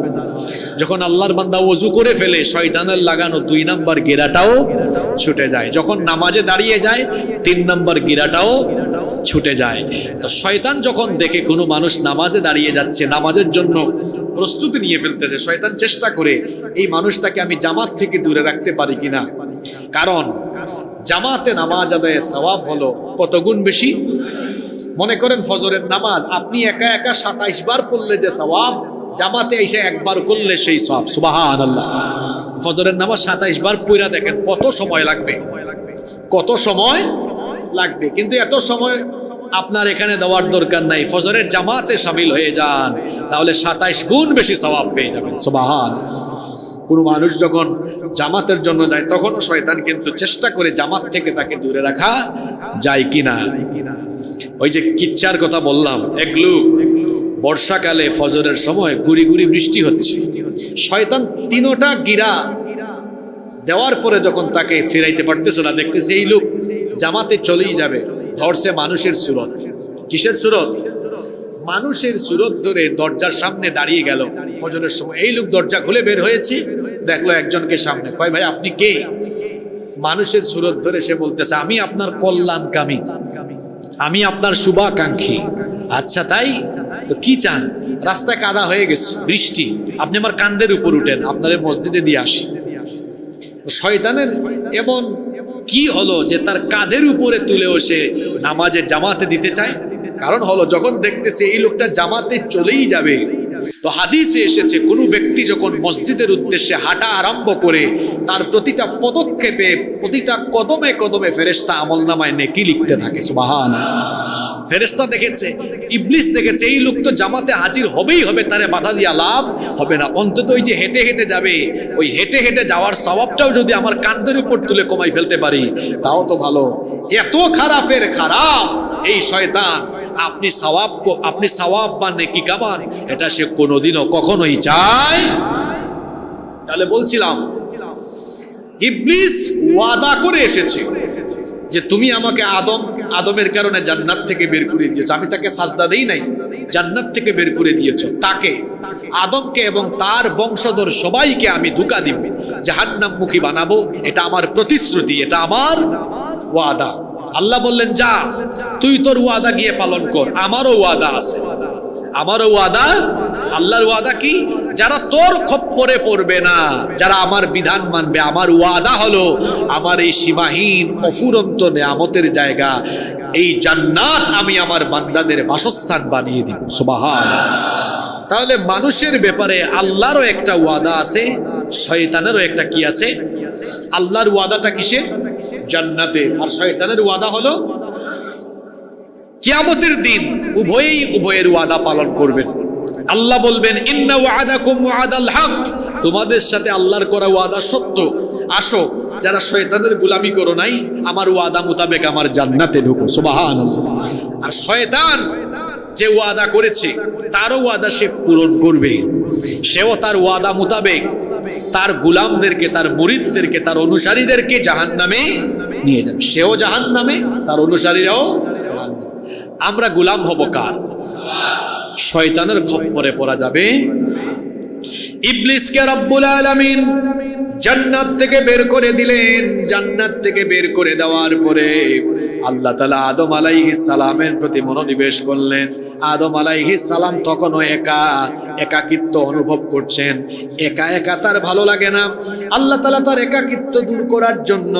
যখন আল্লাহর বান্দা ওযু করে ফেলে, শয়তানের লাগানো 2 নাম্বার গিরাটাও ছুটে যায়। যখন নামাজে দাঁড়িয়ে যায়, 3 নাম্বার গিরাটাও ছুটে যায়। তো শয়তান যখন দেখে কোনো মানুষ নামাজে দাঁড়িয়ে যাচ্ছে, নামাজের জন্য প্রস্তুতি নিয়ে ফেলতেছে, শয়তান চেষ্টা করে এই মানুষটাকে আমি জামাত থেকে দূরে রাখতে পারি কিনা। কারণ জামাতে নামাজ আদায়ে সওয়াব হলো কত গুণ বেশি। মনে করেন ফজরের নামাজ আপনি একা একা 27 বার পড়লে যে সওয়াব, জামাতে এসে একবার করলে সেই সওয়াব। সুবহানাল্লাহ। ফজরের নামাজ 27 বার পড়া দেখেন কত সময় লাগবে, কত সময় লাগবে। কিন্তু এত সময় আপনার এখানে দেওয়ার দরকার নাই, ফজরের জামাতে শামিল হয়ে যান, তাহলে 27 গুণ বেশি সওয়াব পেয়ে যাবেন। সুবহানাল্লাহ। কোনো মানুষ যখন জামাতের জন্য যায়, তখনও শয়তান কিন্তু চেষ্টা করে জামাত থেকে তাকে দূরে রাখা যায় কিনা। ওই যে কিচ্ছার কথা বললাম, এক লোক বর্ষাকালে ফজরের সময় গুড়ি গুড়ি বৃষ্টি হচ্ছে, শয়তান 3টা গিরা দেওয়ার পরে যখন তাকে ফিরাইতে পারতেছে না, দেখতেছে এই লোক জামাতে চলেই যাবে, ধরছে মানুষের সুরত। কিসের সুরত? মানুষের সুরত ধরে দরজার সামনে দাঁড়িয়ে গেল ফজরের সময়। এই লোক দরজা খুলে বের হয়েছে, দেখলো একজনকে সামনে। কয় ভাই আপনি কে? মানুষের সুরত ধরে সে বলতেছে আমি আপনার কল্যাণকামী, আমি আপনার শুভাকাঙ্ক্ষী। আচ্ছা তাই তো, কি চান? রাস্তায় কাদা হয়ে গেছে, বৃষ্টি, আপনি আমার কাঁধের উপর উঠেন, আপনার মসজিদে দিয়ে আসি। শয়তানের এমন কি হলো যে তার কাঁধের উপরে তুলেও সে নামাজে জামাতে দিতে চায়? কারণ হলো যখন দেখতেছে এই লোকটা জামাতে চলেই যাবে, তো হাদিসে এসেছে কোনো ব্যক্তি যখন মসজিদের উদ্দেশ্যে হাঁটা আরম্ভ করে, তার প্রতিটা পদক্ষেপে, প্রতিটা কদমে কদমে ফেরেশতা আমলনামায় নেকি লিখতে থাকে। সুবহানাল্লাহ। ফেরেশতা দেখেছে, ইবলিস দেখেছে এই লোক তো জামাতে হাজির হবেই হবে, তারে বাধা দিয়া লাভ হবে না। অন্তত ওই যে হেঁটে হেঁটে যাবে, ওই হেঁটে হেঁটে যাওয়ার সওয়াবটাও যদি আমার কাঁধের উপর তুলে কমাই ফেলতে পারি তাও তো ভালো। এত খারাপের খারাপ এই শয়তান, আপনি সওয়াব বা নেকি কামান, এটা সে কোনোদিনও কখনোই চায়। তাহলে বলছিলাম ইবলিস ওয়াদা করে এসেছে যে তুমি আমাকে আদমের কারণে জান্নাত থেকে বের করে দিয়েছো, আমি তাকে সাজদা দেই নাই, জান্নাত থেকে বের করে দিয়েছো, তাকে আদমকে এবং তার বংশধর সবাইকে আমি ধোঁকা দিব, জাহান্নামমুখী বানাবো। এটা আমার প্রতিশ্রুতি, এটা আমার ওয়াদা। আল্লাহ বললেন যা তুই তোর ওয়াদা গিয়ে পালন কর, আমারও ওয়াদা আছে, আমারও ওয়াদা। আল্লাহর ওয়াদা কি? যারা তোর খপ্পরে পড়বে না, যারা আমার বিধান মানবে, আমার ওয়াদা হলো আমার এই সীমাহীন অফুরন্ত নেয়ামতের জায়গা, এই জান্নাত আমি আমার বান্দাদের বাসস্থান বানিয়ে দিব। সুবহানাল্লাহ। তাহলে মানুষের ব্যাপারে আল্লাহরও একটা ওয়াদা আছে, শয়তানেরও একটা কি আছে? আল্লাহর ওয়াদাটা কিসে? জান্নাতে। আর শয়তানের ওয়াদা হলো কিয়ামতের দিন উভয়েই উভয়ের ওয়াদা পালন করবেন। আল্লাহ বলবেন ইন্না ওয়াদাকুম ওয়াদাল হক, তোমাদের সাথে আল্লাহর করা ওয়াদা সত্য, আসো যারা শয়তানের গোলামি করো নাই, আমার ওয়াদা মোতাবেক আমার জান্নাতে ঢুকো। সুবহানাল্লাহ। আর শয়তান যে ওয়াদা করেছে তারও ওয়াদা সে পূরণ করবে, সেও তার ওয়াদা মোতাবেক তার গোলামদেরকে, তার মুরিদদেরকে, তার অনুসারীদেরকে জাহান্নামে নিয়ে যাবে। সেও জাহান্নামে, তার অনুসারীরাও জাহান্নামে। আমরা গোলাম হব কার? শয়তানের খপ্পরে পড়া যাবে। ইবলিসকে রব্বুল আলামিন জান্নাত থেকে বের করে দিলেন। জান্নাত থেকে বের করে দেওয়ার পরে আল্লাহ তাআলা আদম আলাইহিস সালামের প্রতি মনোনিবেশ করলেন। আদম আলাইহিস সালাম তখনও একাকিত্ব অনুভব করছেন, একা একা তার ভালো লাগে না। আল্লাহ তাআলা তার একাকিত্ব দূর করার জন্য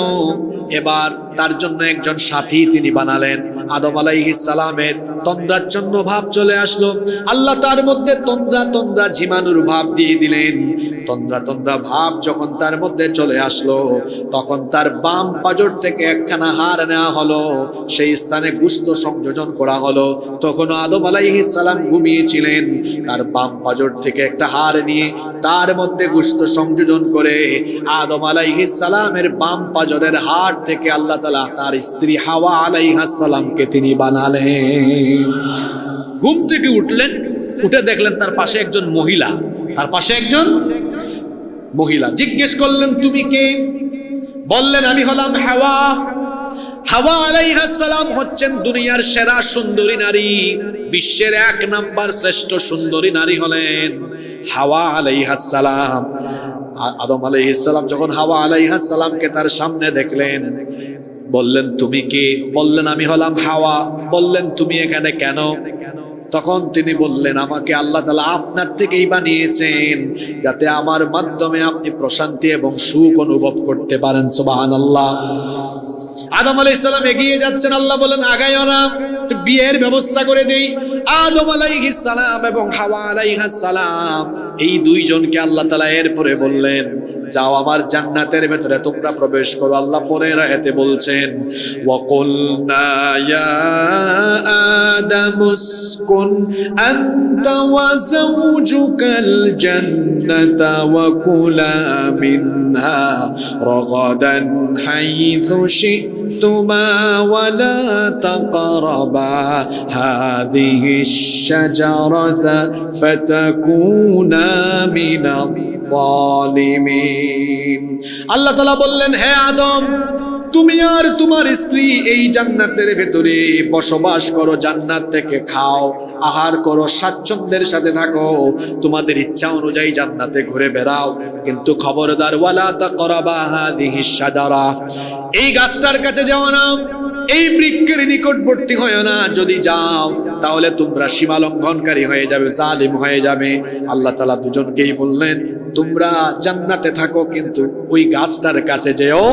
এবার তার জন্য একজন সাথী তিনি বানালেন। আদম আলাইহিস সালামের তন্দ্রাচ্ছন্ন ভাব চলে আসলো, আল্লাহ তার মধ্যে তন্দ্রা ঝিমানোর ভাব দিয়ে দিলেন। তন্দ্রা ভাব যখন তার মধ্যে চলে আসলো, তখন তার বাম পাজর থেকে একখানা হাড় নেওয়া হলো, সেই স্থানে গোশত সংযোজন করা হলো। তখন আদম আলাইহিস সালাম ঘুমিয়েছিলেন, তার বাম পাজর থেকে একটা হাড় নিয়ে তার মধ্যে গোশত সংযোজন করে আদম আলাইহিস সালামের বাম পাজরের হাড় থেকে আল্লাহ তাআলা তার স্ত্রী হাওয়া আলাইহিস সালামকে তিনি বানালেন। ঘুম থেকে উঠলেন, উঠে দেখলেন তার পাশে একজন মহিলা, জিজ্ঞেস করলেন তুমি কে? বললেন আমি হলাম হাওয়া। হাওয়া আলাইহিস সালাম হচ্ছেন দুনিয়ার সেরা সুন্দরী নারী, বিশ্বের 1 নাম্বার শ্রেষ্ঠ সুন্দরী নারী হলেন হাওয়া আলাইহিস সালাম। আদম আলাইহিস সালাম যখন হাওয়া আলাইহিস সালামকে তার সামনে দেখলেন, বললেন তুমি কে? বললেন আমি হলাম হাওয়া। বললেন তুমি এখানে কেন? তখন তিনি বললেন আমাকে আল্লাহ তাআলা আপনার থেকেই বানিয়েছেন যাতে আমার মাধ্যমে আপনি প্রশান্তি এবং সুখ অনুভব করতে পারেন। সুবহানাল্লাহ। আদম আলাইহিস সালাম এগিয়ে যাচ্ছেন, আল্লাহ বলেন আগাইও না, বিয়ের ব্যবস্থা করে দেই। আদম আলাইহিস সালাম এবং হাওয়া আলাইহিস সালাম এই দুইজনকে আল্লাহ তাআলা এরপরে বললেন যাও আমার জান্নাতের ভেতরে তোমরা প্রবেশ করো। আল্লাহ পরের আয়াতে বলছেন ওয়াকুলনা ইয়া আদামুসকুন আনতা ওয়া যাওজুকাল জান্নাতা ওয়া কুলা মিনহা রাগাদান হাইথু শি'তুমা ওয়া লা তাকরাবা হাযিহিশ শাজারাতা ফাতাকুনা মিনাল জালিমিন। আল্লাহ তাআলা বললেন হে আদম, তুমি আর তোমার স্ত্রী এই জান্নাতের ভেতরে বসবাস করো, জান্নাত থেকে খাও, আহার করো, স্বাচ্ছন্দ্যের সাথে থাকো, তোমাদের ইচ্ছা অনুযায়ী জান্নাতে ঘুরে বেড়াও, কিন্তু খবরদার ওয়ালা তাকরাবা হাযিহিশ শাজারা, এই গাছটার কাছে যাও না, এই বৃক্ষের নিকটবর্তী হয় না। যদি যাও তাহলে তোমরা সীমা লঙ্ঘনকারী হয়ে যাবে, জালিম হয়ে যাবে। আল্লাহ তাআলা দুজনকেই বললেন তোমরা জান্নাতে থাকো কিন্তু ওই গাছটার কাছে যেও।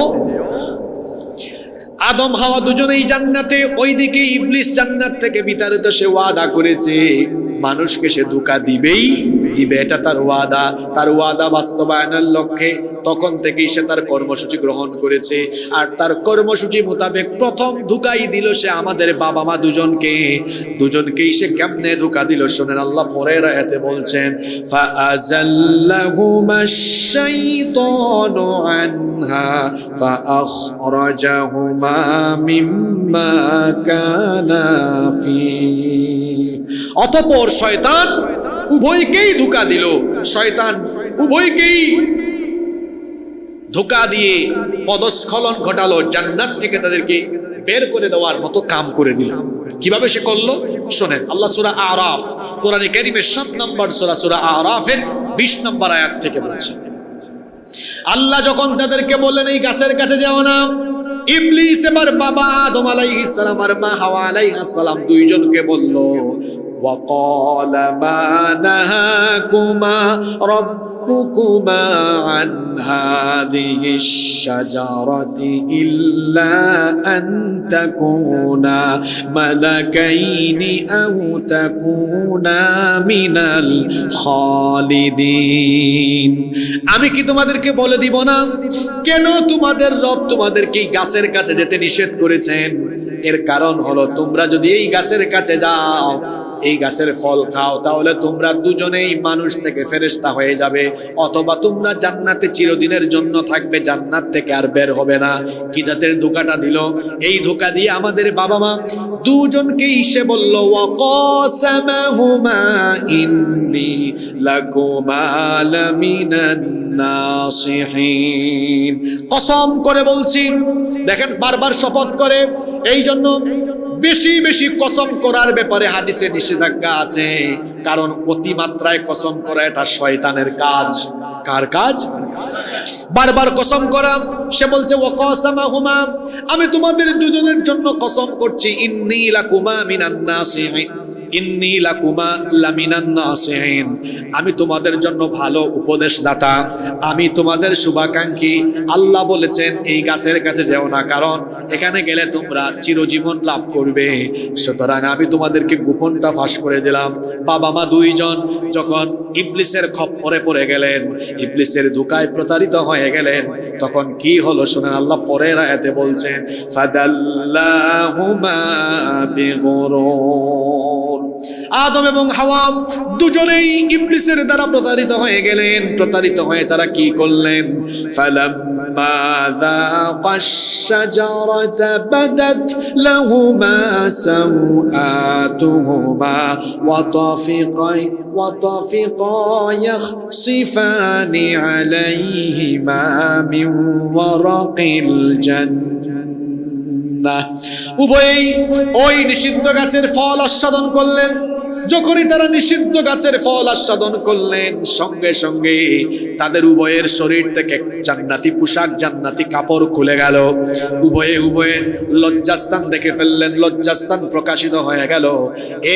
আদম হাওয়া দুজনেই জান্নাতে, ওইদিকে ইবলিস জান্নাত থেকে বিতাড়িত। সে ওয়াদা করেছে মানুষকে সে ধোঁকা দিবেই দিবে, এটা তার ওয়াদা। তার ওয়াদা বাস্তবায়নের লক্ষ্যে তখন থেকেই সে তার কর্মসূচি গ্রহণ করেছে। আর তার কর্মসূচি মোতাবেক প্রথম ধোঁকাই দিল সে আমাদের বাবা মা দুজনকেই সে কেমনে ধোঁকা দিল শোনেন। আল্লাহ পরের আয়াতে বলছেন ফাআযাল্লাহুমাশ শাইতানু আনহা ফাআখরাজাহুমা মিম্মা কানা ফি। অতঃপর শয়তান উভয়কেই ধোঁকা দিল, শয়তান উভয়কেই ধোঁকা দিয়ে পদস্খলন ঘটালো, জান্নাত থেকে তাদেরকে বের করে দেওয়ার মতো কাম করে দিল। কিভাবে সে করলো শোনেন। আল্লাহ সূরা আরাফ, কোরআনে কারীমের 7 নম্বর সূরা, সূরা আরাফের 20 নম্বর আয়াত থেকে বলছেন, আল্লাহ যখন তাদেরকে বললেন এই গাছের কাছে যাও না, ইবলিস এবার বাবা আদম আলাইহিস সালাম আর মা হাওয়া আলাইহিস সালাম দুইজনকে বলল وقال ما نهاكما ربكما عن هذه الشجرة إلا أن تكونا ملكين أو تكونا من الخالدين। আমি কি তোমাদেরকে বলে দিব না কেন তোমাদের রব তোমাদেরকে এই গাছের কাছে যেতে নিষেধ করেছেন? এর কারণ হলো তোমরা যদি এই গাছের কাছে যাও, এই গাছের ফল খাও, তাহলে তোমরা দুজনেই মানুষ থেকে ফেরেশতা হয়ে যাবে, অথবা তোমরা জান্নাতে চিরদিনের জন্য থাকবে, জান্নাত থেকে আর বের হবে না। কি জাতের ধোঁকাটা দিল? এই ধোঁকা দিয়ে আমাদের বাবা মা দুজনকেই সে বলল ওয়াকাসামাহুমা ইন্নী লাকুমা লামিনান নাসিহিন। কসম করে বলছি, দেখেন বারবার শপথ করে, এই জন্য বেশি বেশি কসম করার ব্যাপারে হাদিসে নিষেধাজ্ঞা আছে, কারণ অতিমাত্রায় কসম করা এটা শয়তানের কাজ। কার কাজ? বারবার কসম করা। সে বলছে ওয়াকাসামাহুমা, আমি তোমাদের দুজনের জন্য কসম করছি, ইন্নী লাকুমা মিনান নাসিহিন, ইন্নী লাকুমা লামিনান নাসিহিন, আমি তোমাদের জন্য ভালো উপদেশদাতা, আমি তোমাদের শুভাকাঙ্ক্ষী। আল্লাহ বলেছেন এই গাছের কাছে যেও না, কারণ এখানে গেলে তোমরা চিরজীবন লাভ করবে। সুতরাং আমি তোমাদেরকে গোপনটা ফাঁস করে দিলাম। বাবা মা দুইজন যখন ইবলিসের খপ্পরে পড়ে গেলেন, ইবলিসের ধোঁকায় প্রতারিত হয়ে গেলেন, তখন কি হলো শুনেন। আল্লাহ পরের আয়াতে বলছেন ফাদাল্লাহুমা বিগুরুর। আদম এবং হাওয়া দুজনেই ইবলিসের দ্বারা প্রতারিত হয়ে গেলেন। প্রতারিত হয়ে তারা কি করলেন? ফালাম্মা যাকাশ শাজারাতা বাদাত লাহুমা সাওআতুহুমা ওয়া তাফিকা ইয়াখসিফানি আলাইহিমা মিন ওয়ারাকিল জান্নাহ না। উভয়েই ওই নিষিদ্ধ গাছের ফল আস্বাদন করলেন। যখনই তারা নিষিদ্ধ গাছের ফল আস্বাদন করলেন, সঙ্গে সঙ্গে তাদের উভয়ের শরীর থেকে জান্নাতি পোশাক, জান্নাতি কাপড় খুলে গেল। উভয়ের লজ্জাস্থান দেখে ফেললেন, লজ্জাস্থান প্রকাশিত হয়ে গেল।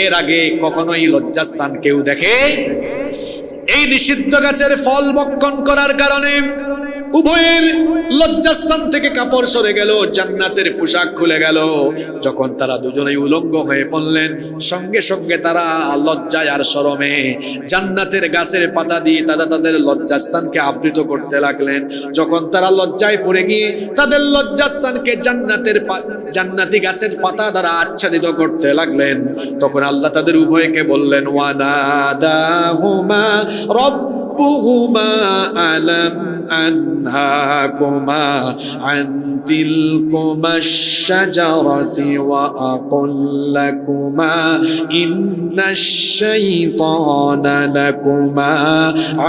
এর আগে কখনোই লজ্জাস্থান কেউ দেখে। এই নিষিদ্ধ গাছের ফল ভক্ষণ করার কারণে উভয়ের লজ্জাস্থান থেকে কাপড় সরে গেল, জান্নাতের পোশাক খুলে গেল। যখন তারা দুজনেই উলঙ্গ হয়ে পড়লেন, সঙ্গে সঙ্গে তারা লজ্জায় আর শরমে জান্নাতের গাছের পাতা দিয়ে তাদের লজ্জাস্থানকে আবৃত করতে লাগলেন। যখন তারা লজ্জায় পড়ে গিয়ে তাদের লজ্জাস্থানকে জান্নাতি গাছের পাতা দ্বারা আচ্ছাদিত করতে লাগলেন, তখন আল্লাহ তাদের উভয়কে বললেন, ওয়ানাদাহুমা রব্বুহুমা আলাম আনহাকুমা আন তিলকুমাশ শাজারাতি ওয়া আকুল লাকুমা ইন্নাশ শাইতানা লাকুমা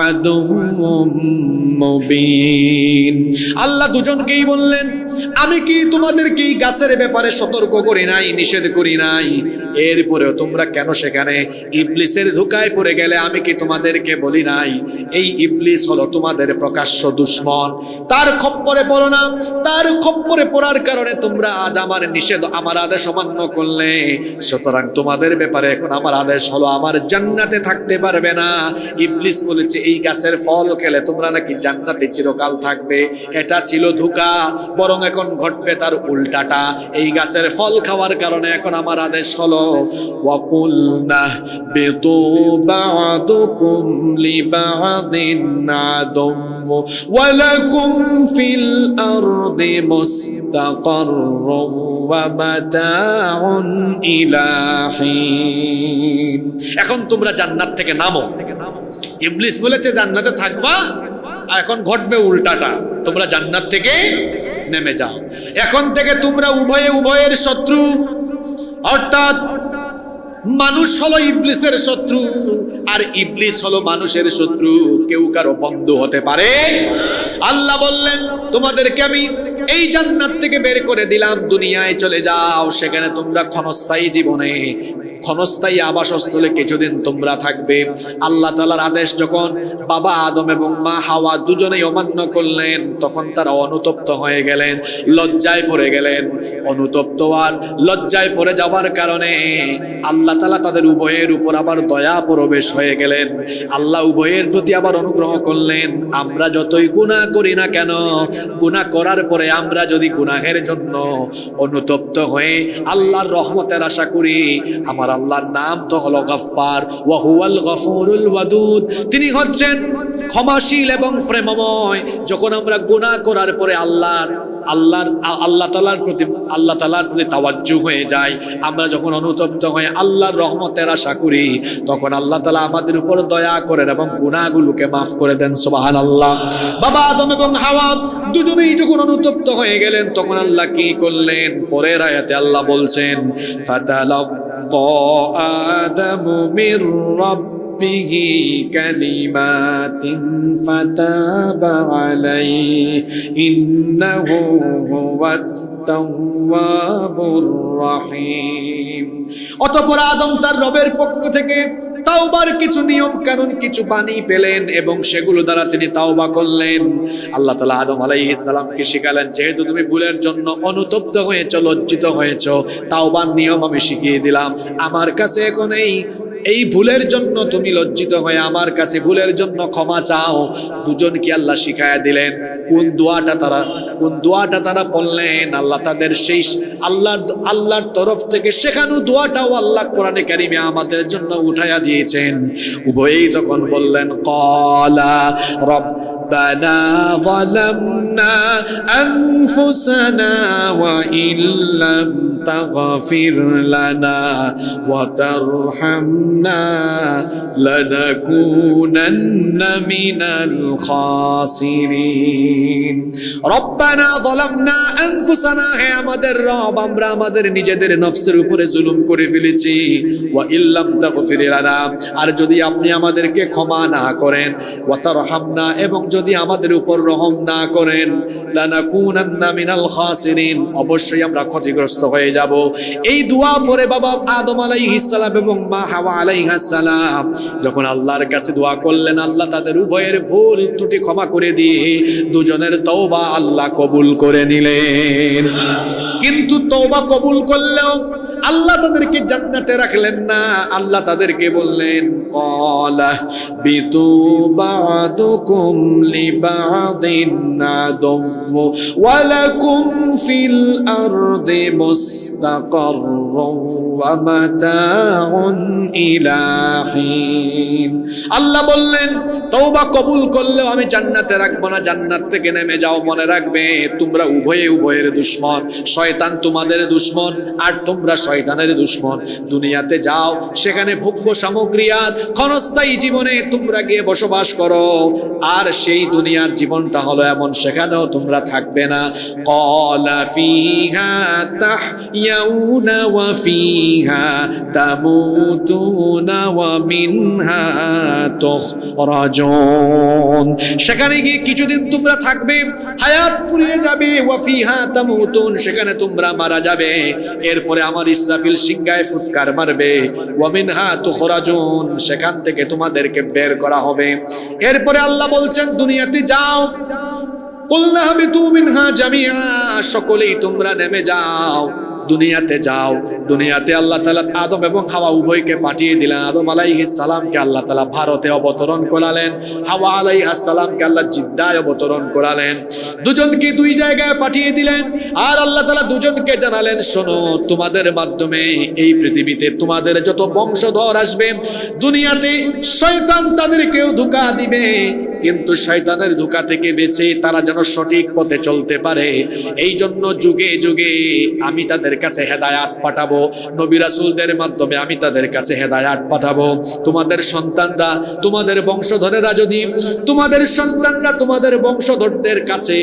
আদুউম মুবিন। আল্লাহ দুজনকেই বললেন, আমি কি তোমাদেরকে এই গাছের ব্যাপারে সতর্ক করি নাই, নিষেধ করি নাই? এরপরেও তোমরা কেন সেখানে ইবলিসের ধোঁকায় পড়ে গেলে? আমি কি তোমাদেরকে বলি নাই এই ইবলিস হলো তোমাদের প্রকাশ্য দুশমন? তার খপ্পরে পড়ো না। তার খপ্পরে পড়ার কারণে তোমরা আজ আমার নিষেধ, আমার আদেশ অমান্য করলে। সুতরাং তোমাদের ব্যাপারে এখন আমার আদেশ হলো, আমার জান্নাতে থাকতে পারবে না। ইবলিস বলেছে এই গাছের ফল খেলে তোমরা নাকি জান্নাতে চিরকাল থাকবে। এটা ছিল ধোঁকা, বরং এখন ঘটবে তার উল্টাটা। এই গাছের ফল খাওয়ার কারণে এখন আমার আদেশ হলো, ওয়াকুলনা বিতু বা'দুকুম লিবা'দিন আদুম ওয়ালাকুম ফিল আরদি মুস্তাকাররুম ওয়া মাতাউন ইলা হিন। এখন তোমরা জান্নাত থেকে নামো। ইবলিস বলেছে জান্নাতে থাকবা, এখন ঘটবে উল্টাটা, তোমরা জান্নাত থেকে নেমে যাও। এখন থেকে তোমরা উভয়ের শত্রু। অর্থাৎ মানুষ হলো ইবলিসের শত্রু, আর ইবলিস হলো মানুষের শত্রু। কেউ কারো বন্ধু হতে পারে? আল্লাহ বললেন, তোমাদেরকে আমি এই জান্নাত থেকে বের করে দিলাম, দুনিয়ায় চলে যাও। সেখানে তোমরা ক্ষণস্থায়ী জীবনে, ক্ষণস্থায়ী আবাসস্থলে কিছুদিন তোমরা থাকবে। আল্লাহ তাআলার আদেশ যখন বাবা আদম এবং মা হাওয়া দুজনেই অমান্য করলেন, তখন তারা অনুতপ্ত হয়ে গেলেন, লজ্জায় পড়ে গেলেন। অনুতপ্ত আর লজ্জায় পড়ে যাওয়ার কারণে আল্লাহ তাআলা তাদের উভয়ের উপর আবার দয়া প্রবেশ হয়ে গেলেন। আল্লাহ উভয়ের প্রতি আবার অনুগ্রহ করলেন। আমরা যতই গুনাহ করি না কেন, গুনাহ করার পরে আমরা যদি গুনাহের জন্য অনুতপ্ত হয়ে আল্লাহর রহমতের আশা করি, আমার আল্লাহর নাম তো হলো গফফার, ওয়া হুয়াল গফুরুল ওয়াদুদ। তিনি হচ্ছেন ক্ষমাশীল এবং প্রেমময়। যখন আমরা গুনাহ করার পরে আল্লাহ তাআলার প্রতি তাওয়াজ্জু হয়ে যায়, আমরা যখন অনুতপ্ত হয়ে আল্লাহর রহমতের আশা করি, তখন আল্লাহ তাআলা আমাদের উপর দয়া করেন এবং গুনাহগুলোকে মাফ করে দেন। সুবহানাল্লাহ। বাবা আদম এবং হাওয়া দুজনেই যখন অনুতপ্ত হয়ে গেলেন, তখন আল্লাহ কি করলেন? পরের আয়াতে আল্লাহ বলছেন, ফাতালাক্কা আদামু মির রাব্বিহি কালিমাতিন ফাতাবা আলাইহি ইন্নাহু হুয়াত তাওয়াবুর রহিম। অতঃপর আদম তার রবের পক্ষ থেকে তাওবার কিছু নিয়ম কানুন, কিছু বাণী পেলেন এবং সেগুলো দ্বারা তিনি তাওবা করলেন। আল্লাহ তাআলা আদম আলাইহিস সালামকে শিখালেন, যেহেতু তুমি ভুলের জন্য অনুতপ্ত হয়েছো, লজ্জিত হয়েছো, তাওবার নিয়ম আমি শিখিয়ে দিলাম। আমার কাছে এখন এই ভুলের জন্য তুমি লজ্জিত হয়ে আমার কাছে ভুলের জন্য ক্ষমা চাও। দুজনকে আল্লাহ শিখায়া দিলেন কোন দোয়াটা তারা বললেন। আল্লাহ তাদের সেই আল্লাহর তরফ থেকে শেখানো দোয়াটাও আল্লাহ কোরআনে কারিমে আমাদের জন্য উঠায়া দিয়েছেন। উভয়েই তখন বললেন, ক্বালা রব্বানা যালামনা আনফুসানা ওয়া ইল্লাম তাগফির লানা ওয়া তারহামনা লানাকুনান্না মিনাল খাসিরিন। রব্বানা যালামনা আনফুসানা, হে আমাদের রব, আমরা আমাদের নিজেদের নফসের উপরে জুলুম করে ফেলেছি। ওয়া ইল্লাম তাগফির লানা, আর যদি আপনি আমাদেরকে ক্ষমা না করেন, ওয়া তারহামনা, এবং যদি আমাদের উপর রহম না করেন, লানাকুনান্না মিনাল খাসিরিন, অবশ্যই আমরা ক্ষতিগ্রস্ত হয়ে যাব। এই দোয়া পরে বাবা আদম আলাইহিস সালাম এবং মা হাওয়া আলাইহিস সালাম যখন আল্লাহর কাছে দোয়া করলেন, আল্লাহ তাদের উভয়ের ভুল ত্রুটি ক্ষমা করে দিয়ে দুজনের তওবা আল্লাহ কবুল করে নিলেন। কিন্তু তওবা কবুল করলেও আল্লাহ তাদেরকে জান্নাতে রাখলেন না। আল্লাহ তাদেরকে বললেন, ক্বালা বিতু বা'দুকুম লিবা'দিন আদুম্মু ওয়া লাকুম ফিল আরদি মুস্তাকাররুন ওয়া মাতাউন ইলা হিন। আল্লাহ বললেন, তওবা কবুল করলেও আমি জান্নাতে রাখবো না, জান্নাত থেকে নেমে যাও। মনে রাখবে, তোমরা উভয়ে উভয়ের দুশমন। শয়তান তোমাদের দুশমন আর তোমরা শয়তানের দুশমন। দুনিয়াতে যাও, সেখানে ভোগ্য সামগ্রী আর ক্ষণস্থায়ী জীবনে তোমরা গিয়ে বসবাস করো। আর সেই দুনিয়ার জীবনটা হলো এমন, সেখানেও তোমরা থাকবে না। ক্বালা ফিহা তাহইয়াউনা ওয়া ফিহা তামুতুনা ওয়া মিনহা তুখরাজুন। সেখানে গিয়ে কিছুদিন তোমরা থাকবে, হায়াত ফুরিয়ে যাবে। ওয়া ফিহা তামুতুন, সেখানে তোমরা মারা যাবে। এরপরে আমার ইসরাফিল সিংহায় ফুৎকার মারবে। ওয়া মিনহা তুখরাজুন, সেখান থেকে তোমাদেরকে বের করা হবে। এরপরে আল্লাহ বলছেন, দুনিয়াতে যাও, কুলনা হাবিতু মিনহা জামিআ, সকলেই তোমরা নেমে যাও, দুনিয়াতে যাও। দুনিয়াতে আল্লাহ তাআলা আদম এবং হাওয়া উভয়কে পাঠিয়ে দিলেন। আদম আলাইহিস সালামকে আল্লাহ তাআলা ভারতে অবতরণ করালেন, হাওয়া আলাইহিস সালামকে আল্লাহ জিদ্দায় অবতরণ করালেন। দুজনকে দুই জায়গায় পাঠিয়ে দিলেন। আর আল্লাহ তাআলা দুজনকে জানালেন, শোনো, তোমাদের মাধ্যমে এই পৃথিবীতে তোমাদের যত বংশধর আসবে, দুনিয়াতে শয়তান তাদেরকেও ধোঁকা দিবে, কিন্তু শয়তানের ধোঁকা থেকে বেঁচে তারা যেন সঠিক পথে চলতে পারে, এই জন্য যুগে যুগে আমি তাদের কাছে হেদায়াত পাঠাবো। নবী রাসূলদের মাধ্যমে আমি তাদের কাছে হেদায়াত পাঠাবো। তোমাদের সন্তানরা, তোমাদের বংশধরেরা, যদি তোমাদের সন্তানরা তোমাদের বংশধরদের কাছে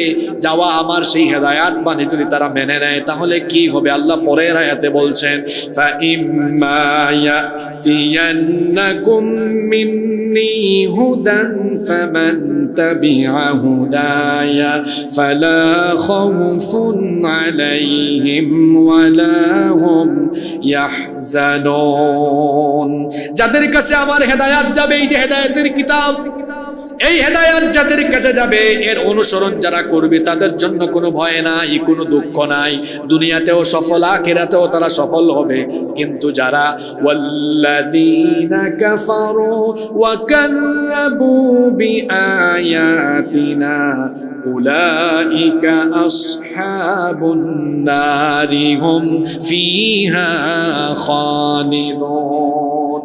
যাওয়া আমার সেই হেদায়াত বাণী যদি তারা মেনে নেয়, তাহলে কি হবে? আল্লাহ পরের আয়াতে বলছেন, ফাইম্মা ইয়াতিয়ান্নাকুম মিন্নী হুদান ফামান তাবিআ হুদায়া ফালা খাউফুন আলাইহিম ওয়ালা হুম ইয়াহজানুন। যাদের কাছে আমার হেদায়াত যাবে, এই যে হেদায়াতের কিতাব, এই হেদায়াত যাদের কাছে যাবে, এর অনুসরণ যারা করবে, তাদের জন্য কোনো ভয় নাই, কোনো দুঃখ নাই। দুনিয়াতেও সফল, আখিরাতেও তারা সফল হবে। কিন্তু যারা ওয়াল্লাযীনা কাফারু ওয়া কাযযাবু বিআয়াতিনা উলাইকা আসহাবুন নারি হুম ফিহা খালিদুন।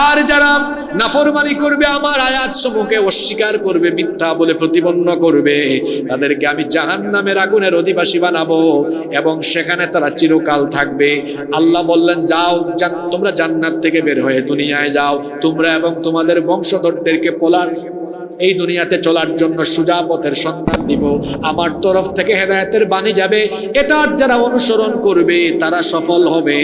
আর যারা নাফরমানি করবে, আমার আয়াত সমূহকে অস্বীকার করবে, মিথ্যা বলে প্রতিপন্ন করবে, তাদেরকে আমি জাহান্নামের আগুনের অধিবাসী বানাবো এবং সেখানে তারা চিরকাল থাকবে। আল্লাহ বললেন, যাও, তোমরা জান্নাত থেকে বের হয়ে দুনিয়ায় যাও, তোমরা এবং তোমাদের বংশধরদেরকে এই দুনিয়াতে চলার জন্য সোজা পথের সন্ধান দিব। আমার তরফ থেকে হেদায়েতের বাণী যাবে, এটার যারা অনুসরণ করবে তারা সফল হবে।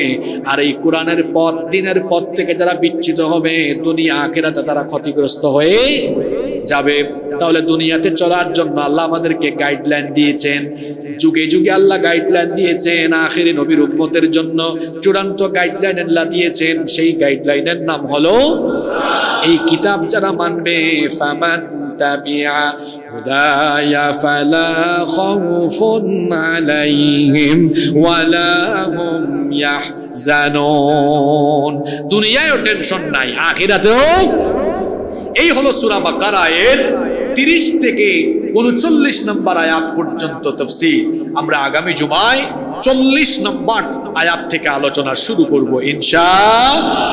আর এই কোরআনের পথ, দ্বীনের পথ থেকে যারা বিচ্যুত হবে, দুনিয়া আখিরাতে তারা ক্ষতিগ্রস্ত হয়ে যাবে। তাহলে দুনিয়াতে চলার জন্য আল্লাহ আমাদেরকে গাইডলাইন দিয়েছেন। যুগে যুগে আল্লাহ গাইডলাইন দিয়েছেন, আখিরি নবীর উম্মতের জন্য চূড়ান্ত গাইডলাইন আল্লাহ দিয়েছেন। সেই গাইডলাইনের নাম হলো এই কিতাব যারা মানবে, ফামান তাবিআ হুদায়া ফালা খাউফুন আলাইহিম ওয়ালা হুম ইয়াহজানুন। দুনিয়ায়ও টেনশন নাই, আখিরাতেও। এই হলো সূরা বাকারা এর 30 থেকে 39 নম্বর আয়াত পর্যন্ত তাফসীর। আমরা আগামী জুমায় 40 নম্বর আয়াত থেকে আলোচনা শুরু করব ইনশাআল্লাহ।